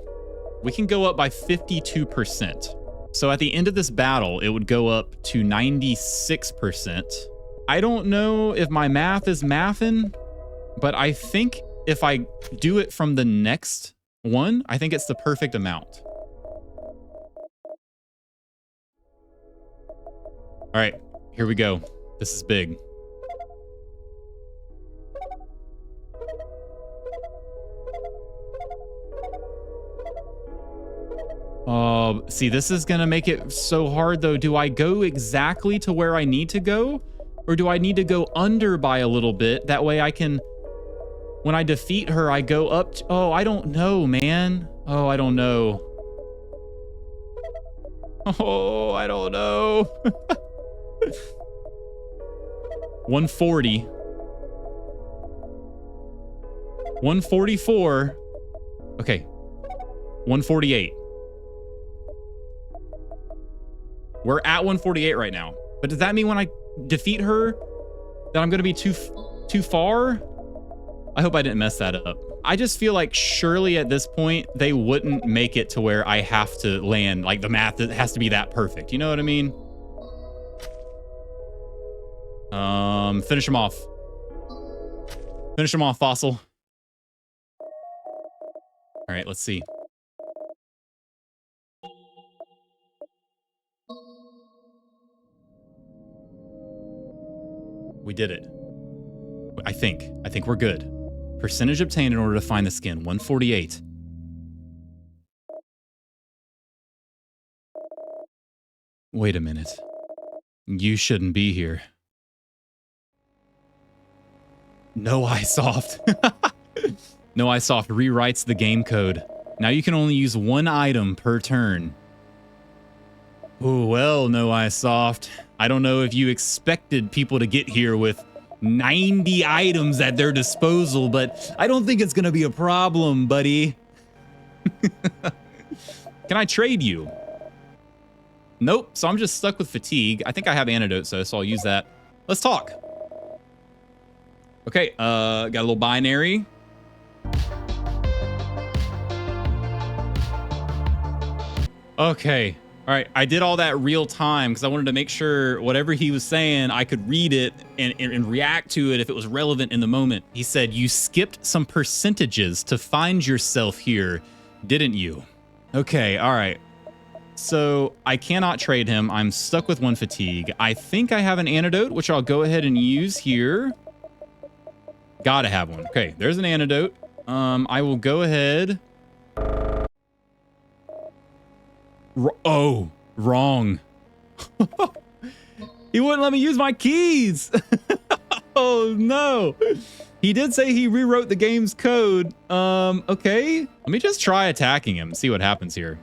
We can go up by 52%. So at the end of this battle, it would go up to 96%. I don't know if my math is mathin', but I think if I do it from the next one, I think it's the perfect amount. All right, here we go. This is big. See, this is gonna make it so hard though. Do I go exactly to where I need to go? Or do I need to go under by a little bit? That way I can, when I defeat her, I go up to, oh, I don't know, man. Oh, I don't know. Oh, I don't know. 140. 144. Okay. 148. We're at 148 right now. But does that mean when I defeat her that I'm going to be too far? I hope I didn't mess that up. I just feel like surely at this point they wouldn't make it to where I have to land. Like the math has to be that perfect. You know what I mean? Finish him off. Finish him off, Fossil. All right, let's see. We did it. I think we're good. Percentage obtained in order to find the skin, 148. Wait a minute. You shouldn't be here. No iSoft. No iSoft rewrites the game code. Now you can only use one item per turn. Oh, well, no iSoft. I don't know if you expected people to get here with 90 items at their disposal, but I don't think it's going to be a problem, buddy. Can I trade you? Nope. So I'm just stuck with fatigue. I think I have antidote, so I'll use that. Let's talk. Okay, got a little binary. Okay. All right, I did all that real time because I wanted to make sure whatever he was saying, I could read it and react to it if it was relevant in the moment. He said, you skipped some percentages to find yourself here, didn't you? Okay, all right. So I cannot trade him. I'm stuck with 1 fatigue. I think I have an antidote, which I'll go ahead and use here. Gotta have one. Okay, there's an antidote. I will go ahead. Oh, wrong. He wouldn't let me use my keys. Oh, no. He did say he rewrote the game's code. Okay. Let me just try attacking him, see what happens here.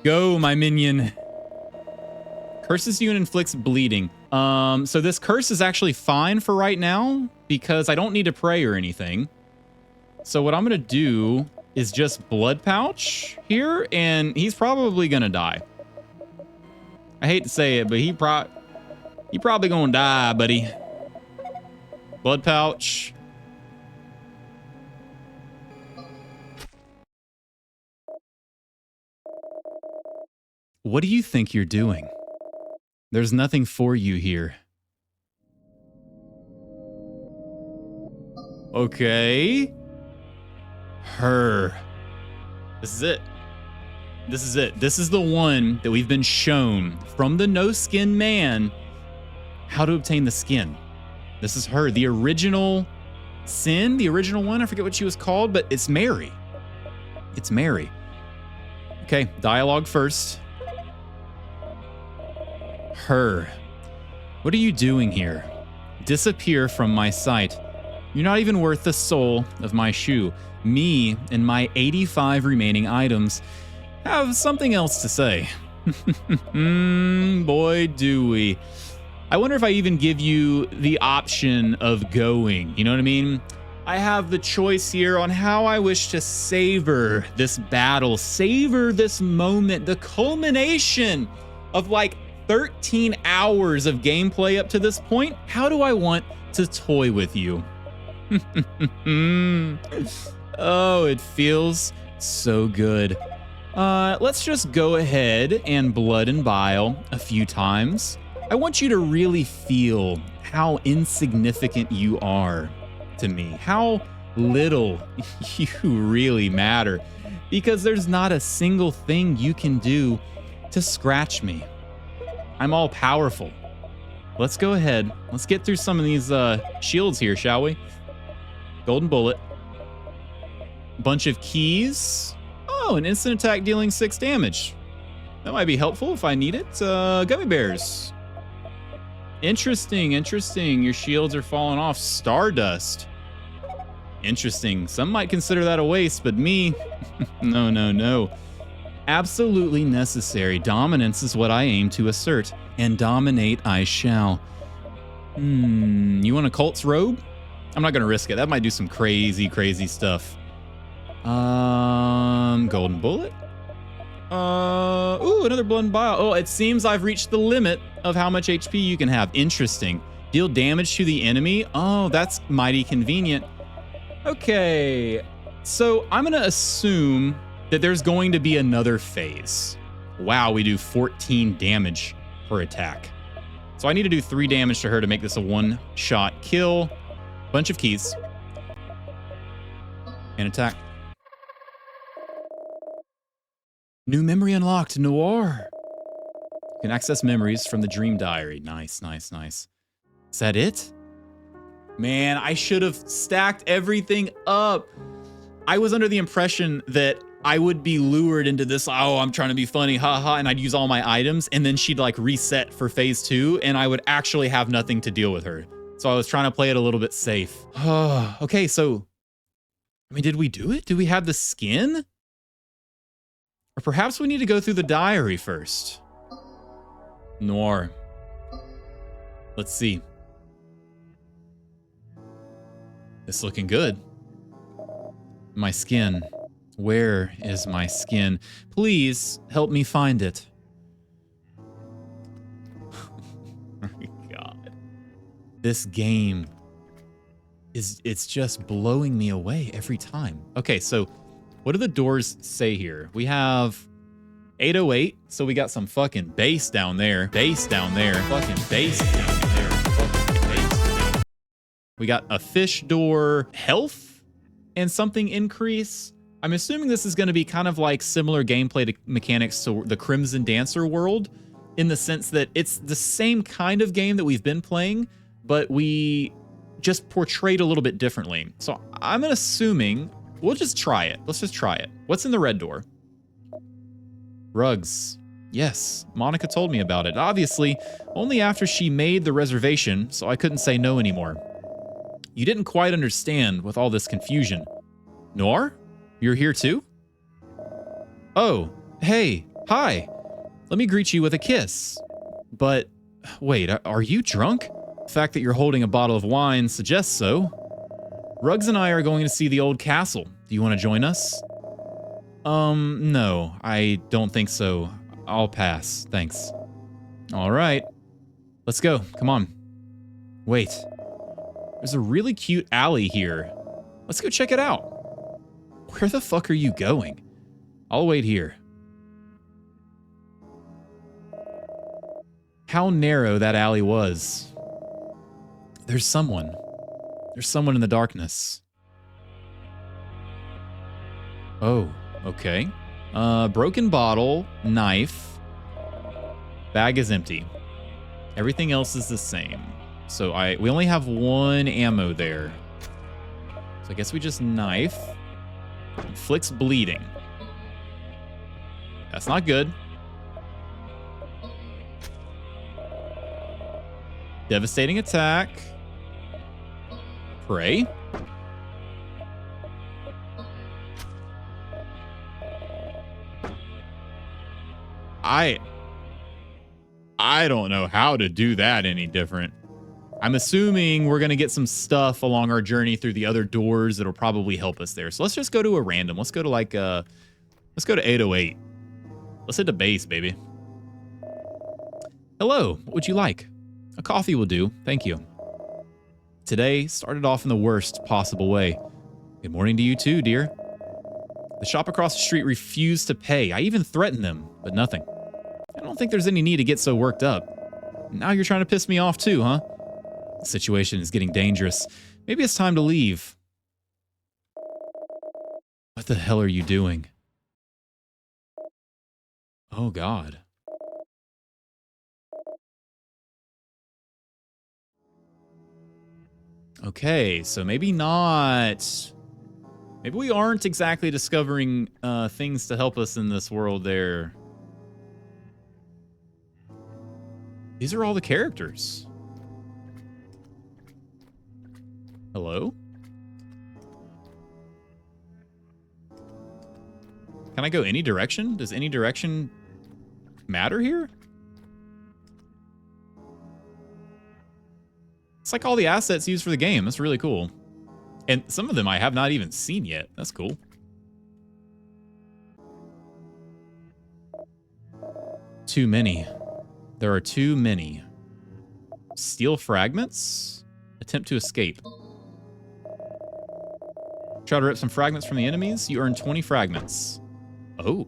Go, my minion. Curses you and inflicts bleeding. So this curse is actually fine for right now because I don't need to pray or anything. So what I'm going to do is just blood pouch here, and he's probably going to die. I hate to say it, but he probably going to die, buddy. Blood pouch. What do you think you're doing? There's nothing for you here. Okay. Her. This is it. This is it. This is the one that we've been shown from the no skin man how to obtain the skin. This is her, the original sin, the original one. I forget what she was called, but it's Mary. It's Mary. Okay, dialogue first. Her. What are you doing here? Disappear from my sight. You're not even worth the sole of my shoe. Me and my 85 remaining items have something else to say. Boy, do we. I wonder if I even give you the option of going. You know what I mean? I have the choice here on how I wish to savor this battle, savor this moment, the culmination of like 13 hours of gameplay up to this point. How do I want to toy with you? Oh, it feels so good. Let's just go ahead and blood and bile a few times. I want you to really feel how insignificant you are to me, how little you really matter, because there's not a single thing you can do to scratch me. I'm all powerful. Let's go ahead. Let's get through some of these shields here, shall we? Golden bullet. Bunch of keys. Oh, an instant attack dealing 6 damage. That might be helpful if I need it. Gummy bears. Interesting, interesting. Your shields are falling off. Stardust. Interesting. Some might consider that a waste, but me, no, no, no. Absolutely necessary. Dominance is what I aim to assert, and dominate I shall. You want a Colt's robe? I'm not gonna risk it. That might do some crazy, crazy stuff. Golden bullet. Ooh, another blood and bile. Oh, it seems I've reached the limit of how much HP you can have. Interesting. Deal damage to the enemy. Oh, that's mighty convenient. Okay, so I'm gonna assume that there's going to be another phase. Wow, we do 14 damage per attack. So I need to do 3 damage to her to make this a one-shot kill. Bunch of keys. And attack. New memory unlocked, Noire. You can access memories from the dream diary. Nice, nice, nice. Is that it? Man, I should have stacked everything up. I was under the impression that I would be lured into this, oh, I'm trying to be funny, haha, and I'd use all my items, and then she'd like reset for phase 2, and I would actually have nothing to deal with her. So I was trying to play it a little bit safe. Okay, so, I mean, did we do it? Do we have the skin? Or perhaps we need to go through the diary first. Noire. Let's see. It's looking good. My skin. Where is my skin? Please help me find it. Oh my God. This game it's just blowing me away every time. Okay, so what do the doors say here? We have 808, so we got some fucking bass down there. Bass down there. Fucking bass down there. Fucking bass. We got a fish door, health, and something increase. I'm assuming this is going to be kind of like similar gameplay to mechanics to the Crimson Dancer world, in the sense that it's the same kind of game that we've been playing, but we just portrayed a little bit differently. So I'm assuming we'll just try it. Let's just try it. What's in the red door? Rugs. Yes, Monica told me about it. Obviously, only after she made the reservation, so I couldn't say no anymore. You didn't quite understand with all this confusion. Noire? You're here too? Oh, hey, hi. Let me greet you with a kiss. But, wait, are you drunk? The fact that you're holding a bottle of wine suggests so. Ruggs and I are going to see the old castle. Do you want to join us? No, I don't think so. I'll pass, thanks. All right, let's go, come on. Wait, there's a really cute alley here. Let's go check it out. Where the fuck are you going? I'll wait here. How narrow that alley was. There's someone in the darkness. Oh, okay. Broken bottle, knife. Bag is empty. Everything else is the same. So we only have one ammo there. So I guess we just knife. Inflicts bleeding. That's not good. Devastating attack. Pray. I don't know how to do that any different. I'm assuming we're going to get some stuff along our journey through the other doors that'll probably help us there. So let's just go to a random. Let's go to like, let's go to 808. Let's hit the base, baby. Hello, what would you like? A coffee will do, thank you. Today started off in the worst possible way. Good morning to you too, dear. The shop across the street refused to pay. I even threatened them, but nothing. I don't think there's any need to get so worked up. Now you're trying to piss me off too, huh? The situation is getting dangerous. Maybe it's time to leave. What the hell are you doing? Oh, God. Okay, so maybe not... Maybe we aren't exactly discovering things to help us in this world there. These are all the characters. Hello? Can I go any direction? Does any direction matter here? It's like all the assets used for the game. That's really cool. And some of them I have not even seen yet. That's cool. Too many. There are too many. Steal fragments? Attempt to escape. Try to rip some fragments from the enemies. You earn 20 fragments. Oh.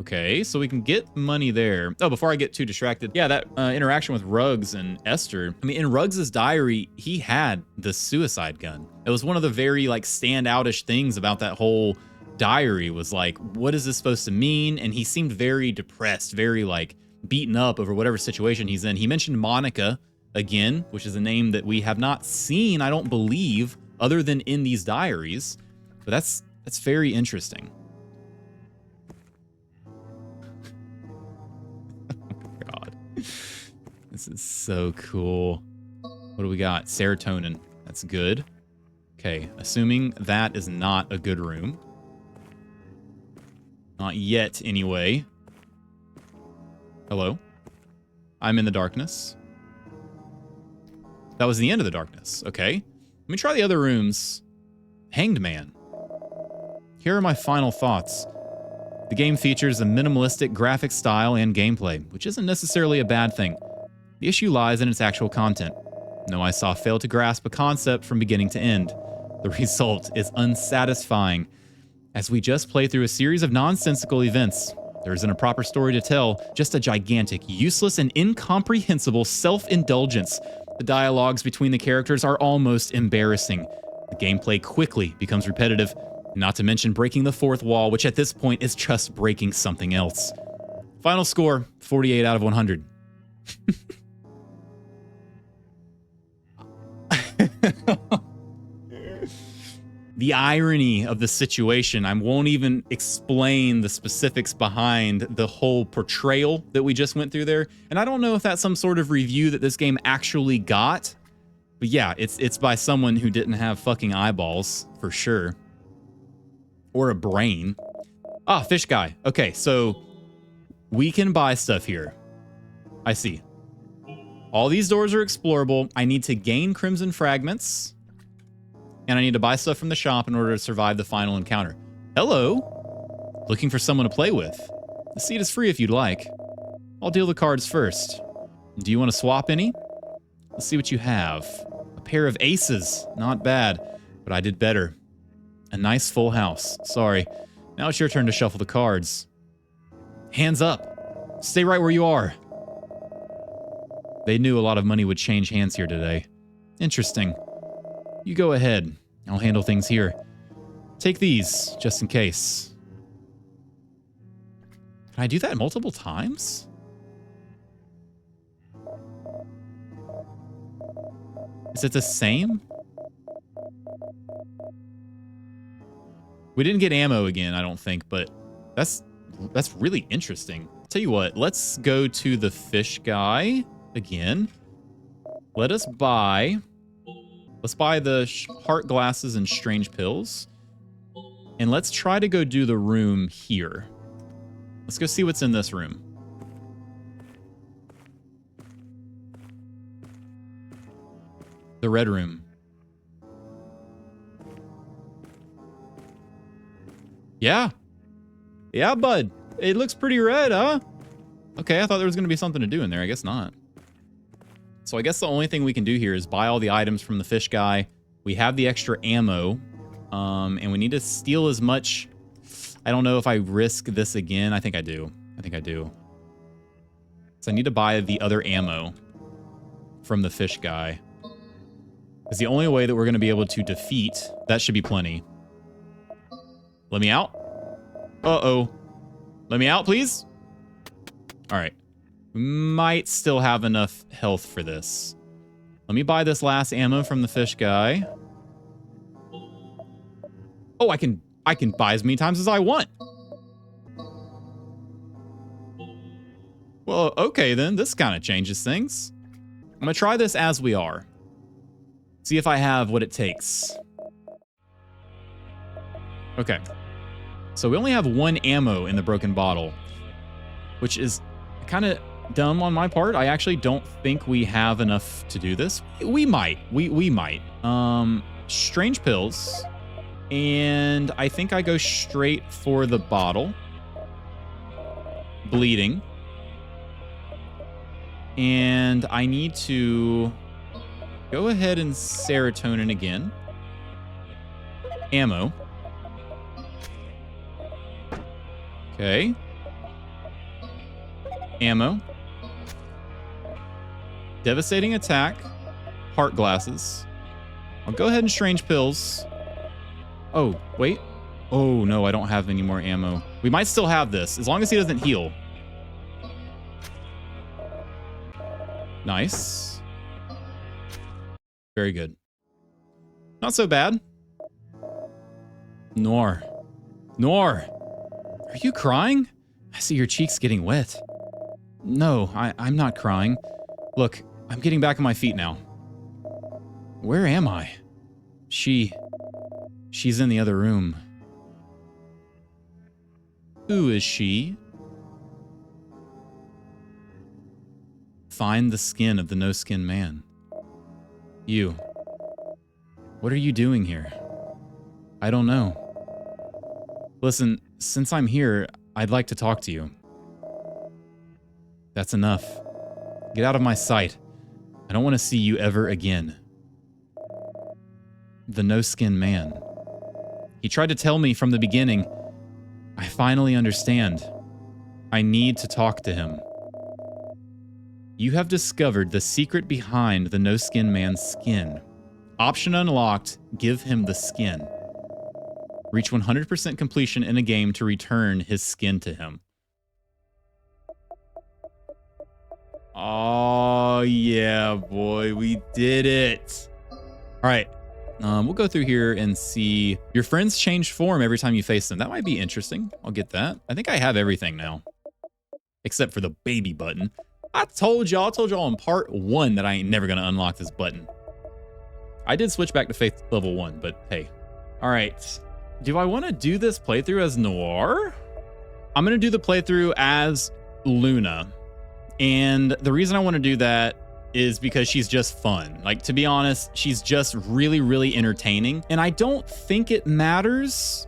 Okay, so we can get money there. Oh, before I get too distracted. Yeah, that interaction with Ruggs and Esther. I mean, in Ruggs' diary, he had the suicide gun. It was one of the very, like, standoutish things about that whole diary was, like, what is this supposed to mean? And he seemed very depressed, very, like, beaten up over whatever situation he's in. He mentioned Monica again, which is a name that we have not seen, I don't believe, other than in these diaries. But that's very interesting. This is so cool. What do we got? Serotonin. That's good. Okay, assuming that is not a good room. Not yet, anyway. Hello? I'm in the darkness. That was the end of the darkness. Okay. Let me try the other rooms. Hanged Man. Here are my final thoughts. The game features a minimalistic graphic style and gameplay, which isn't necessarily a bad thing. The issue lies in its actual content. No, I saw fail to grasp a concept from beginning to end. The result is unsatisfying. As we just play through a series of nonsensical events, there isn't a proper story to tell, just a gigantic, useless, and incomprehensible self-indulgence. The dialogues between the characters are almost embarrassing. The gameplay quickly becomes repetitive, not to mention breaking the fourth wall, which at this point is just breaking something else. Final score, 48 out of 100. The irony of the situation, I won't even explain the specifics behind the whole portrayal that we just went through there. And I don't know if that's some sort of review that this game actually got. But yeah, it's by someone who didn't have fucking eyeballs, for sure. Or a brain. Ah, fish guy. Okay, so we can buy stuff here. I see. All these doors are explorable. I need to gain crimson fragments. And I need to buy stuff from the shop in order to survive the final encounter. Hello? Looking for someone to play with. The seat is free if you'd like. I'll deal the cards first. Do you want to swap any? Let's see what you have. A pair of aces. Not bad, but I did better. A nice full house. Sorry. Now it's your turn to shuffle the cards. Hands up. Stay right where you are. They knew a lot of money would change hands here today. Interesting. You go ahead. I'll handle things here. Take these, just in case. Can I do that multiple times? Is it the same? We didn't get ammo again, I don't think, but that's really interesting. Tell you what, let's go to the fish guy again. Let's buy the heart glasses and strange pills. And let's try to go do the room here. Let's go see what's in this room. The red room. Yeah. Yeah, bud. It looks pretty red, huh? Okay, I thought there was going to be something to do in there. I guess not. So I guess the only thing we can do here is buy all the items from the fish guy. We have the extra ammo. And we need to steal as much. I don't know if I risk this again. I think I do. So I need to buy the other ammo from the fish guy. It's the only way that we're going to be able to defeat. That should be plenty. Let me out. Uh-oh. Let me out, please. All right. Might still have enough health for this. Let me buy this last ammo from the fish guy. Oh, I can buy as many times as I want. Well, okay then. This kind of changes things. I'm going to try this as we are. See if I have what it takes. Okay. So we only have one ammo in the broken bottle, which is kind of dumb on my part. I actually don't think we have enough to do this. We might. We might. Strange pills. And I think I go straight for the bottle. Bleeding. And I need to go ahead and serotonin again. Ammo. Okay. Ammo. Devastating attack. Heart glasses. I'll go ahead and strange pills. Oh, wait. Oh, no, I don't have any more ammo. We might still have this, as long as he doesn't heal. Nice. Very good. Not so bad. Noire. Noire! Are you crying? I see your cheeks getting wet. No, I'm not crying. Look, I'm getting back on my feet now. Where am I? She's in the other room. Who is she? Find the skin of the no-skin man. You. What are you doing here? I don't know. Listen, since I'm here, I'd like to talk to you. That's enough. Get out of my sight. I don't want to see you ever again. The no-skin man. He tried to tell me from the beginning. I finally understand. I need to talk to him. You have discovered the secret behind the no-skin man's skin. Option unlocked, give him the skin. Reach 100% completion in a game to return his skin to him. Oh, yeah, boy, we did it. All right. We'll go through here and see. Your friends change form every time you face them. That might be interesting. I'll get that. I think I have everything now. Except for the baby button. I told y'all in part 1 that I ain't never going to unlock this button. I did switch back to faith level 1, but hey. All right. Do I want to do this playthrough as Noire? I'm going to do the playthrough as Luna. And the reason I want to do that is because she's just fun. Like, to be honest, she's just really, really entertaining. And I don't think it matters,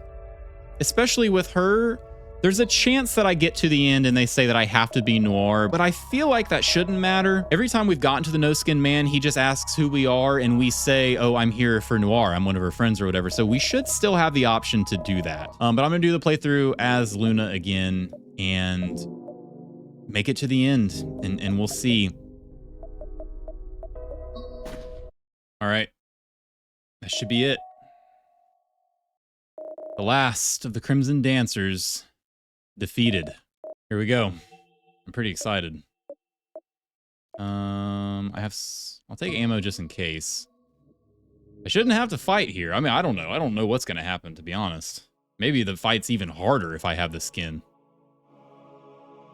especially with her. There's a chance that I get to the end and they say that I have to be Noire, but I feel like that shouldn't matter. Every time we've gotten to the no-skin man, he just asks who we are and we say, oh, I'm here for Noire. I'm one of her friends or whatever. So we should still have the option to do that. But I'm going to do the playthrough as Luna again and make it to the end and we'll see. All right. That should be it. The last of the Crimson Dancers defeated. Here we go. I'm pretty excited. I'll take ammo just in case. I shouldn't have to fight here. I mean, I don't know. I don't know what's going to happen, to be honest. Maybe the fight's even harder if I have the skin.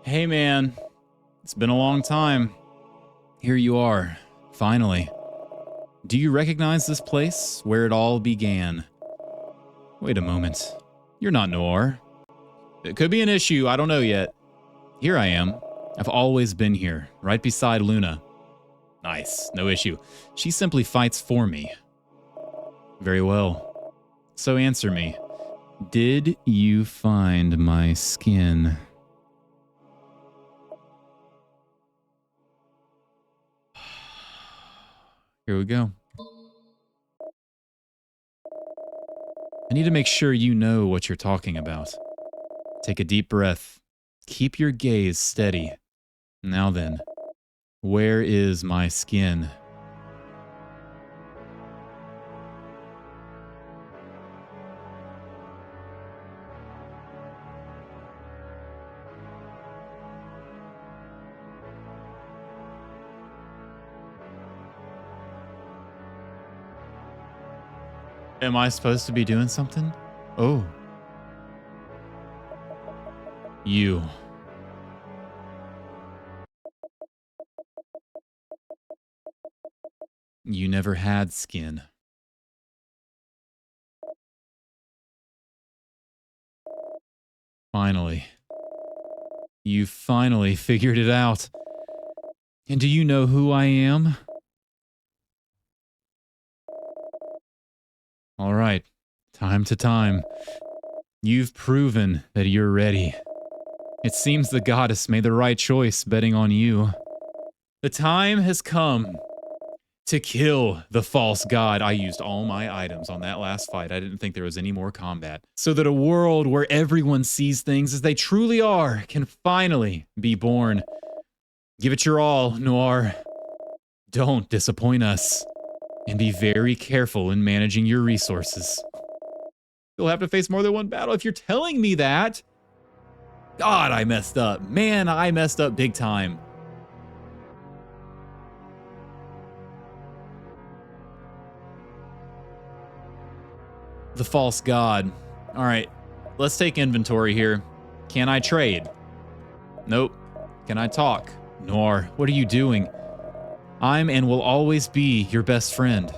Hey, man. It's been a long time. Here you are. Finally. Do you recognize this place where it all began? Wait a moment. You're not Noire. It could be an issue. I don't know yet. Here I am. I've always been here, right beside Luna. Nice. No issue. She simply fights for me. Very well. So answer me. Did you find my skin? Here we go. I need to make sure you know what you're talking about. Take a deep breath. Keep your gaze steady. Now then, where is my skin? Am I supposed to be doing something? Oh. You. You never had skin. Finally. You finally figured it out. And do you know who I am? All right. Time to time. You've proven that you're ready. It seems the goddess made the right choice betting on you. The time has come to kill the false god. I used all my items on that last fight. I didn't think there was any more combat. So that a world where everyone sees things as they truly are can finally be born. Give it your all, Noire. Don't disappoint us. And be very careful in managing your resources. You'll have to face more than one battle. If you're telling me that... God, I messed up. Man, I messed up big time. The false god. All right, let's take inventory here. Can I trade? Nope. Can I talk? Noire, what are you doing? I'm and will always be your best friend.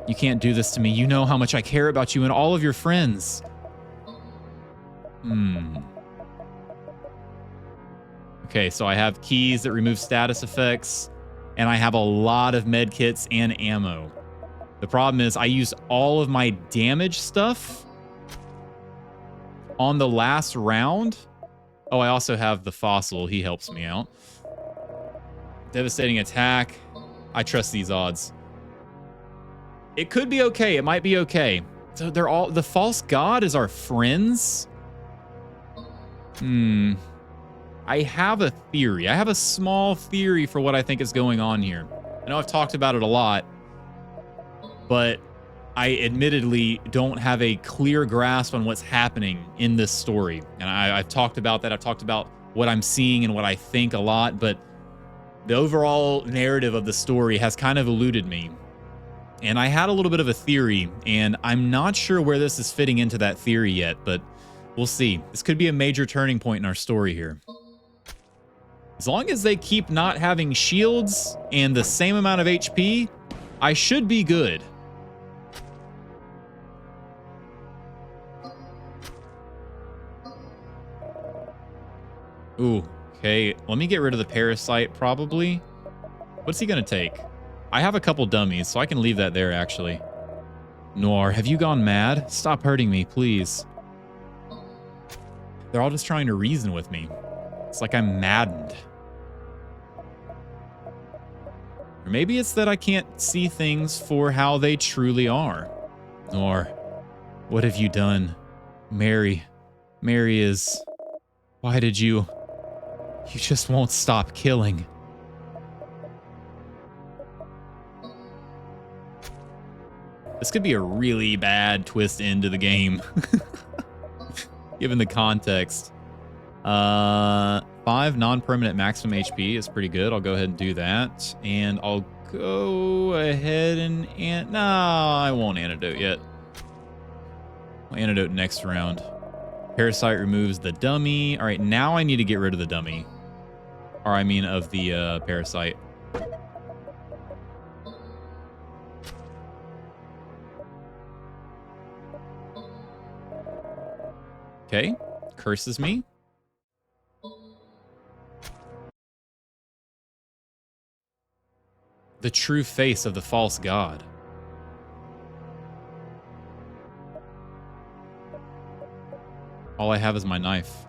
You can't do this to me. You know how much I care about you and all of your friends. Okay, so I have keys that remove status effects, and I have a lot of med kits and ammo. The problem is I used all of my damage stuff on the last round. Oh, I also have the fossil. He helps me out. Devastating attack. I trust these odds. It could be okay. It might be okay. So they're all... The false god is our friends? I have a theory. I have a small theory for what I think is going on here. I know I've talked about it a lot, but I admittedly don't have a clear grasp on what's happening in this story. And I've talked about that. I've talked about what I'm seeing and what I think a lot, but the overall narrative of the story has kind of eluded me. And I had a little bit of a theory, and I'm not sure where this is fitting into that theory yet, but we'll see. This could be a major turning point in our story here. As long as they keep not having shields and the same amount of HP, I should be good. Ooh, okay. Let me get rid of the parasite, probably. What's he gonna take? I have a couple dummies, so I can leave that there, actually. Noire, have you gone mad? Stop hurting me, please. They're all just trying to reason with me. It's like I'm maddened. Or maybe it's that I can't see things for how they truly are. Noire, what have you done? Mary is... Why did you... You just won't stop killing. This could be a really bad twist into the game, given the context. 5 non-permanent maximum HP is pretty good. I'll go ahead and do that. And I'll go ahead and... No, I won't antidote yet. I'll antidote next round. Parasite removes the dummy. All right, now I need to get rid of the dummy. Or I mean of the parasite. Okay, curses me. The true face of the false god. All I have is my knife.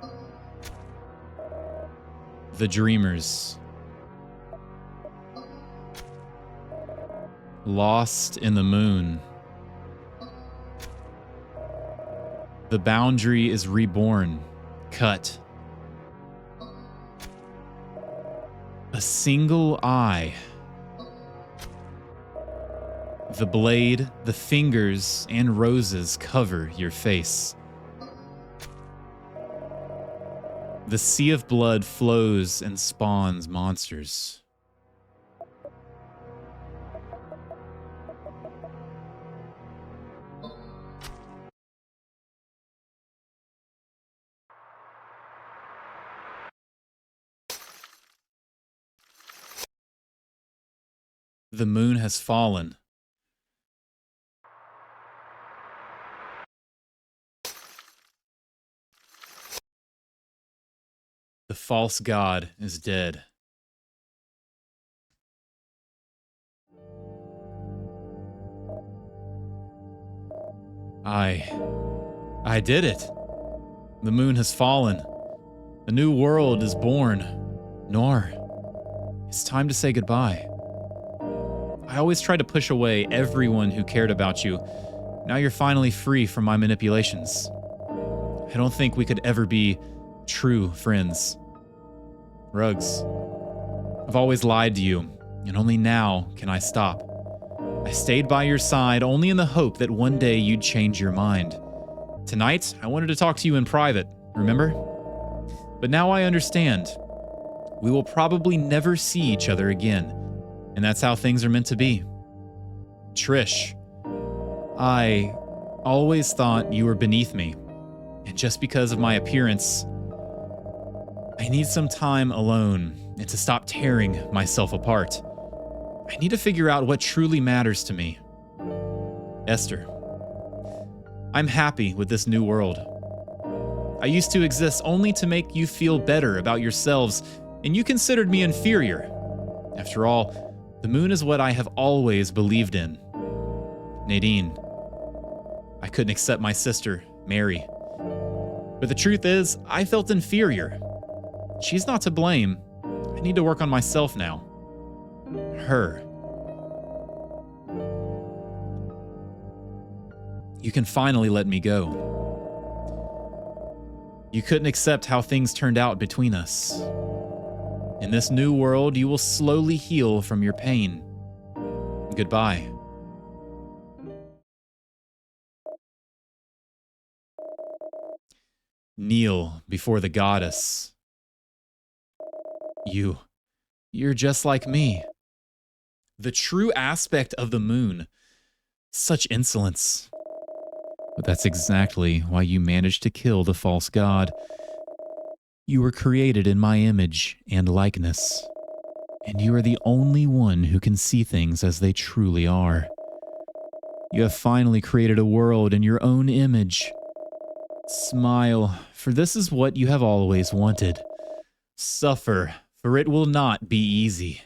The dreamers. Lost in the moon. The boundary is reborn. Cut. A single eye. The blade, the fingers, and roses cover your face. The sea of blood flows and spawns monsters. The moon has fallen. The false god is dead. I did it. The moon has fallen. A new world is born. Noire, it's time to say goodbye. I always tried to push away everyone who cared about you. Now you're finally free from my manipulations. I don't think we could ever be true friends. Rugs, I've always lied to you, and only now can I stop. I stayed by your side only in the hope that one day you'd change your mind. Tonight, I wanted to talk to you in private, remember? But now I understand. We will probably never see each other again, and that's how things are meant to be. Trish, I always thought you were beneath me, and just because of my appearance, I need some time alone and to stop tearing myself apart. I need to figure out what truly matters to me. Esther, I'm happy with this new world. I used to exist only to make you feel better about yourselves, and you considered me inferior. After all, the moon is what I have always believed in. Nadine, I couldn't accept my sister, Mary. But the truth is, I felt inferior. She's not to blame. I need to work on myself now. Her. You can finally let me go. You couldn't accept how things turned out between us. In this new world, you will slowly heal from your pain. Goodbye. Kneel before the goddess. You're just like me. The true aspect of the moon. Such insolence. But that's exactly why you managed to kill the false god. You were created in my image and likeness, and you are the only one who can see things as they truly are. You have finally created a world in your own image. Smile, for this is what you have always wanted. Suffer, for it will not be easy.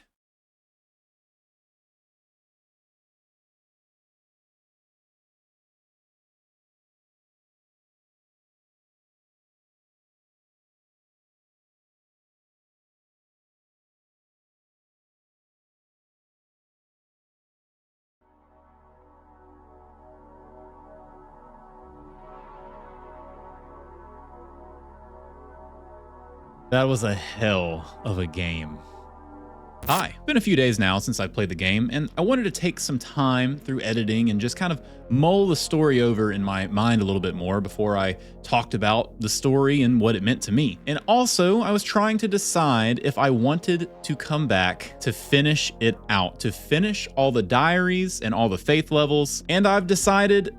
That was a hell of a game. Hi, it's been a few days now since I've played the game, and I wanted to take some time through editing and just kind of mull the story over in my mind a little bit more before I talked about the story and what it meant to me. And also, I was trying to decide if I wanted to come back to finish it out, to finish all the diaries and all the faith levels, and I've decided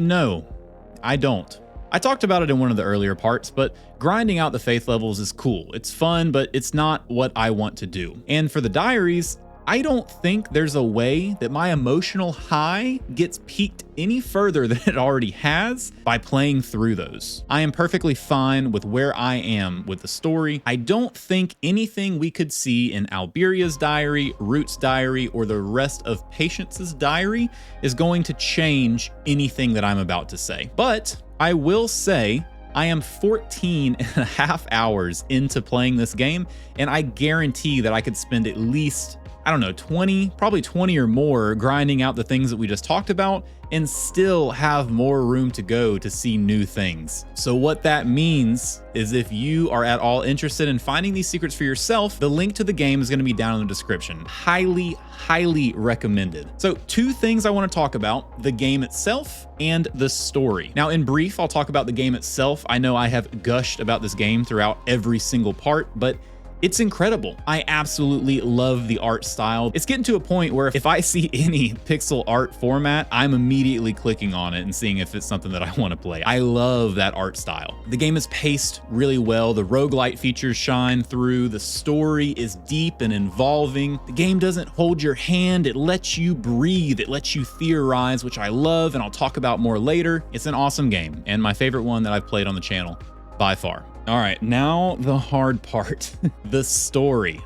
no, I don't. I talked about it in one of the earlier parts, but grinding out the faith levels is cool. It's fun, but it's not what I want to do. And for the diaries, I don't think there's a way that my emotional high gets peaked any further than it already has by playing through those. I am perfectly fine with where I am with the story. I don't think anything we could see in Alberia's diary, Root's diary, or the rest of Patience's diary is going to change anything that I'm about to say. But I will say I am 14 and a half hours into playing this game, and I guarantee that I could spend at least, I don't know, 20, probably 20 or more grinding out the things that we just talked about and still have more room to go to see new things. So what that means is if you are at all interested in finding these secrets for yourself, the link to the game is going to be down in the description. Highly recommended. So 2 things I want to talk about: the game itself and the story. Now, in brief, I'll talk about the game itself. I know I have gushed about this game throughout every single part, but it's incredible. I absolutely love the art style. It's getting to a point where if I see any pixel art format, I'm immediately clicking on it and seeing if it's something that I want to play. I love that art style. The game is paced really well. The roguelite features shine through. The story is deep and involving. The game doesn't hold your hand. It lets you breathe. It lets you theorize, which I love, and I'll talk about more later. It's an awesome game, and my favorite one that I've played on the channel by far. All right, now the hard part, the story.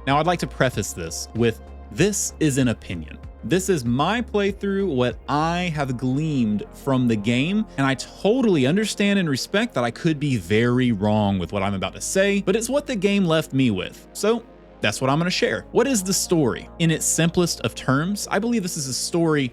Now, I'd like to preface this with, this is an opinion. This is my playthrough, what I have gleaned from the game, and I totally understand and respect that I could be very wrong with what I'm about to say, but it's what the game left me with. So that's what I'm gonna share. What is the story? In its simplest of terms, I believe this is a story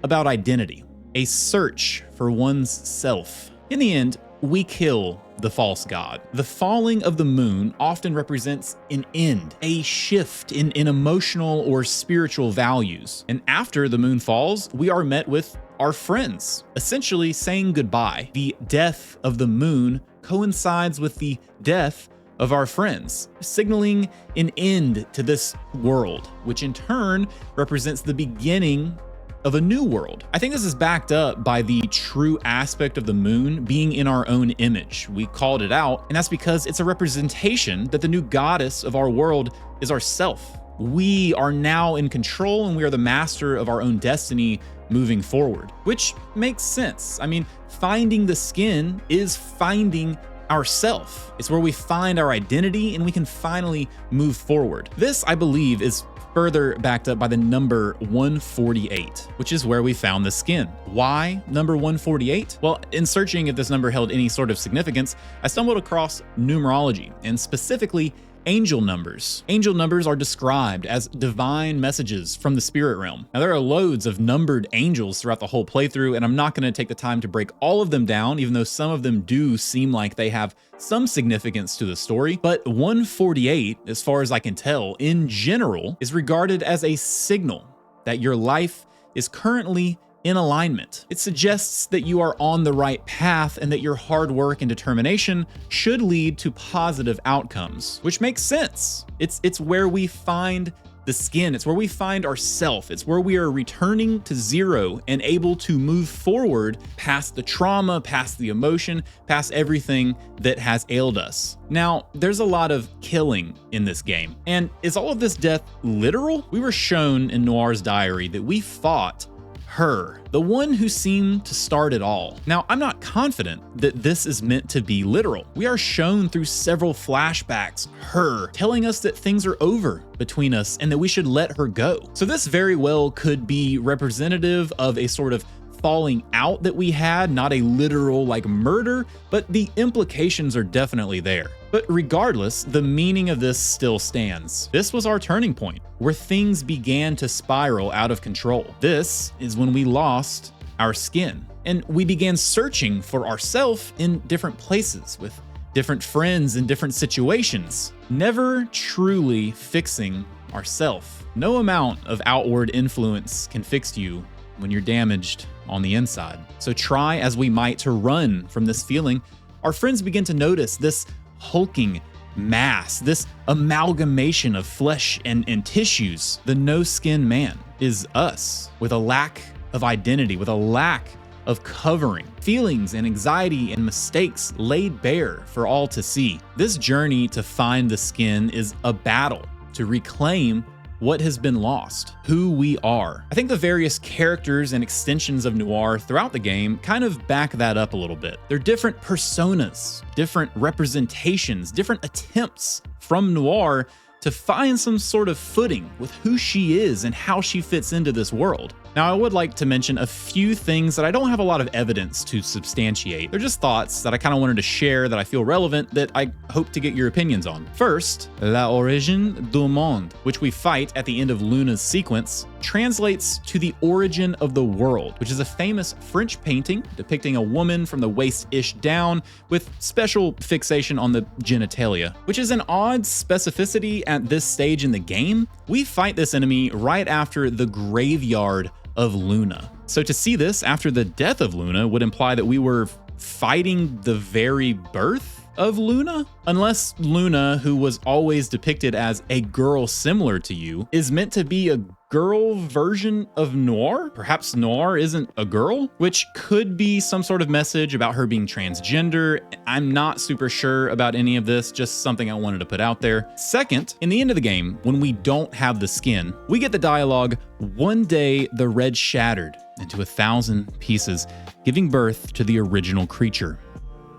about identity, a search for one's self. In the end, we kill the false god. The falling of the moon often represents an end, a shift in emotional or spiritual values. And after the moon falls, we are met with our friends, essentially saying goodbye. The death of the moon coincides with the death of our friends, signaling an end to this world, which in turn represents the beginning of a new world. I think this is backed up by the true aspect of the moon being in our own image. We called it out, and that's because it's a representation that the new goddess of our world is ourself. We are now in control, and we are the master of our own destiny moving forward, which makes sense. I mean, finding the skin is finding ourself. It's where we find our identity and we can finally move forward. This, I believe, is further backed up by the number 148, which is where we found the skin. Why number 148? Well, in searching if this number held any sort of significance, I stumbled across numerology, and specifically angel numbers. Angel numbers are described as divine messages from the spirit realm. Now, there are loads of numbered angels throughout the whole playthrough, and I'm not going to take the time to break all of them down, even though some of them do seem like they have some significance to the story. But 148, as far as I can tell, in general, is regarded as a signal that your life is currently in alignment. It suggests that you are on the right path and that your hard work and determination should lead to positive outcomes, which makes sense. It's where we find the skin. It's where we find ourself. It's where we are returning to zero and able to move forward past the trauma, past the emotion, past everything that has ailed us. Now, there's a lot of killing in this game. And is all of this death literal? We were shown in Noire's diary that we fought her, the one who seemed to start it all. Now, I'm not confident that this is meant to be literal. We are shown through several flashbacks, her telling us that things are over between us and that we should let her go. So this very well could be representative of a sort of falling out that we had, not a literal like murder, but the implications are definitely there. But regardless, the meaning of this still stands. This was our turning point, where things began to spiral out of control. This is when we lost our skin, and we began searching for ourselves in different places with different friends in different situations, never truly fixing ourself. No amount of outward influence can fix you when you're damaged on the inside. So try as we might to run from this feeling, our friends begin to notice this hulking mass, this amalgamation of flesh and tissues. The no-skin man is us, with a lack of identity, with a lack of covering, feelings and anxiety and mistakes laid bare for all to see. This journey to find the skin is a battle to reclaim what has been lost, who we are. I think the various characters and extensions of Noire throughout the game kind of back that up a little bit. They're different personas, different representations, different attempts from Noire to find some sort of footing with who she is and how she fits into this world. Now, I would like to mention a few things that I don't have a lot of evidence to substantiate. They're just thoughts that I kind of wanted to share that I feel relevant that I hope to get your opinions on. First, La Origine du Monde, which we fight at the end of Luna's sequence, translates to the origin of the world, which is a famous French painting depicting a woman from the waist-ish down with special fixation on the genitalia, which is an odd specificity at this stage in the game. We fight this enemy right after the graveyard of Luna. So to see this after the death of Luna would imply that we were fighting the very birth of Luna? Unless Luna, who was always depicted as a girl similar to you, is meant to be a girl version of Noire? Perhaps Noire isn't a girl, which could be some sort of message about her being transgender. I'm not super sure about any of this, just something I wanted to put out there. Second, in the end of the game, when we don't have the skin, we get the dialogue, "One day the red shattered into 1,000 pieces, giving birth to the original creature,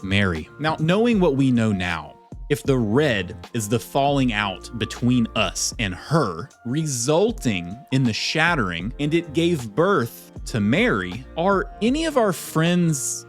Mary." Now, knowing what we know now, if the red is the falling out between us and her, resulting in the shattering, and it gave birth to Mary, are any of our friends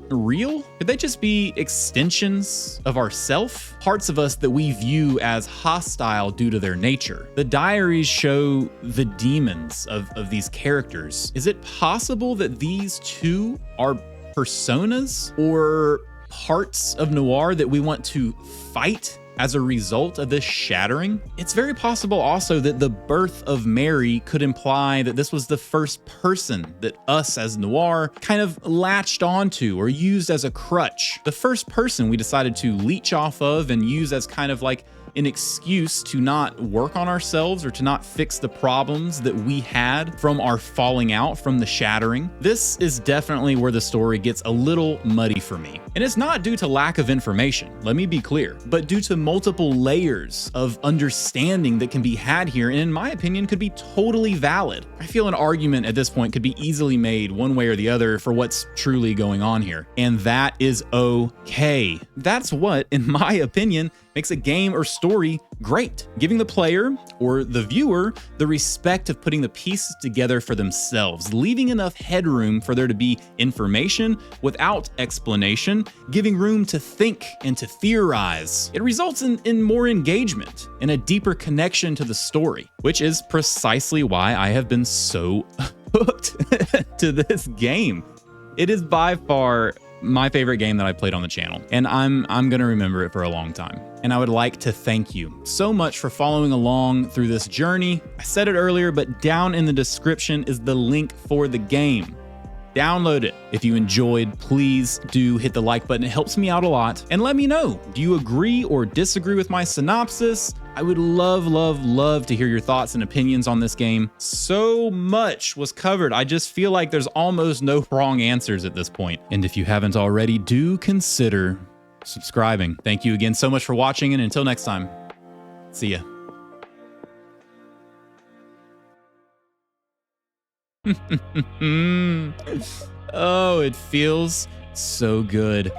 real? Could they just be extensions of ourself? Parts of us that we view as hostile due to their nature. The diaries show the demons of these characters. Is it possible that these two are personas or parts of Noire that we want to fight as a result of this shattering? It's very possible also that the birth of Mary could imply that this was the first person that us as Noire kind of latched onto or used as a crutch. The first person we decided to leech off of and use as kind of like an excuse to not work on ourselves or to not fix the problems that we had from our falling out, from the shattering. This is definitely where the story gets a little muddy for me. And it's not due to lack of information, let me be clear, but due to multiple layers of understanding that can be had here, and in my opinion, could be totally valid. I feel an argument at this point could be easily made one way or the other for what's truly going on here. And that is okay. That's what, in my opinion, makes a game or story great, giving the player or the viewer the respect of putting the pieces together for themselves, leaving enough headroom for there to be information without explanation, giving room to think and to theorize. It results in more engagement and a deeper connection to the story, which is precisely why I have been so hooked to this game. It is by far my favorite game that I played on the channel, and I'm gonna remember it for a long time. And I would like to thank you so much for following along through this journey. I said it earlier, but down in the description is the link for the game. Download it. If you enjoyed, please do hit the like button. It helps me out a lot. And let me know, do you agree or disagree with my synopsis? I would love, love, love to hear your thoughts and opinions on this game. So much was covered. I just feel like there's almost no wrong answers at this point. And if you haven't already, do consider subscribing. Thank you again so much for watching, and until next time, see ya. Oh, it feels so good.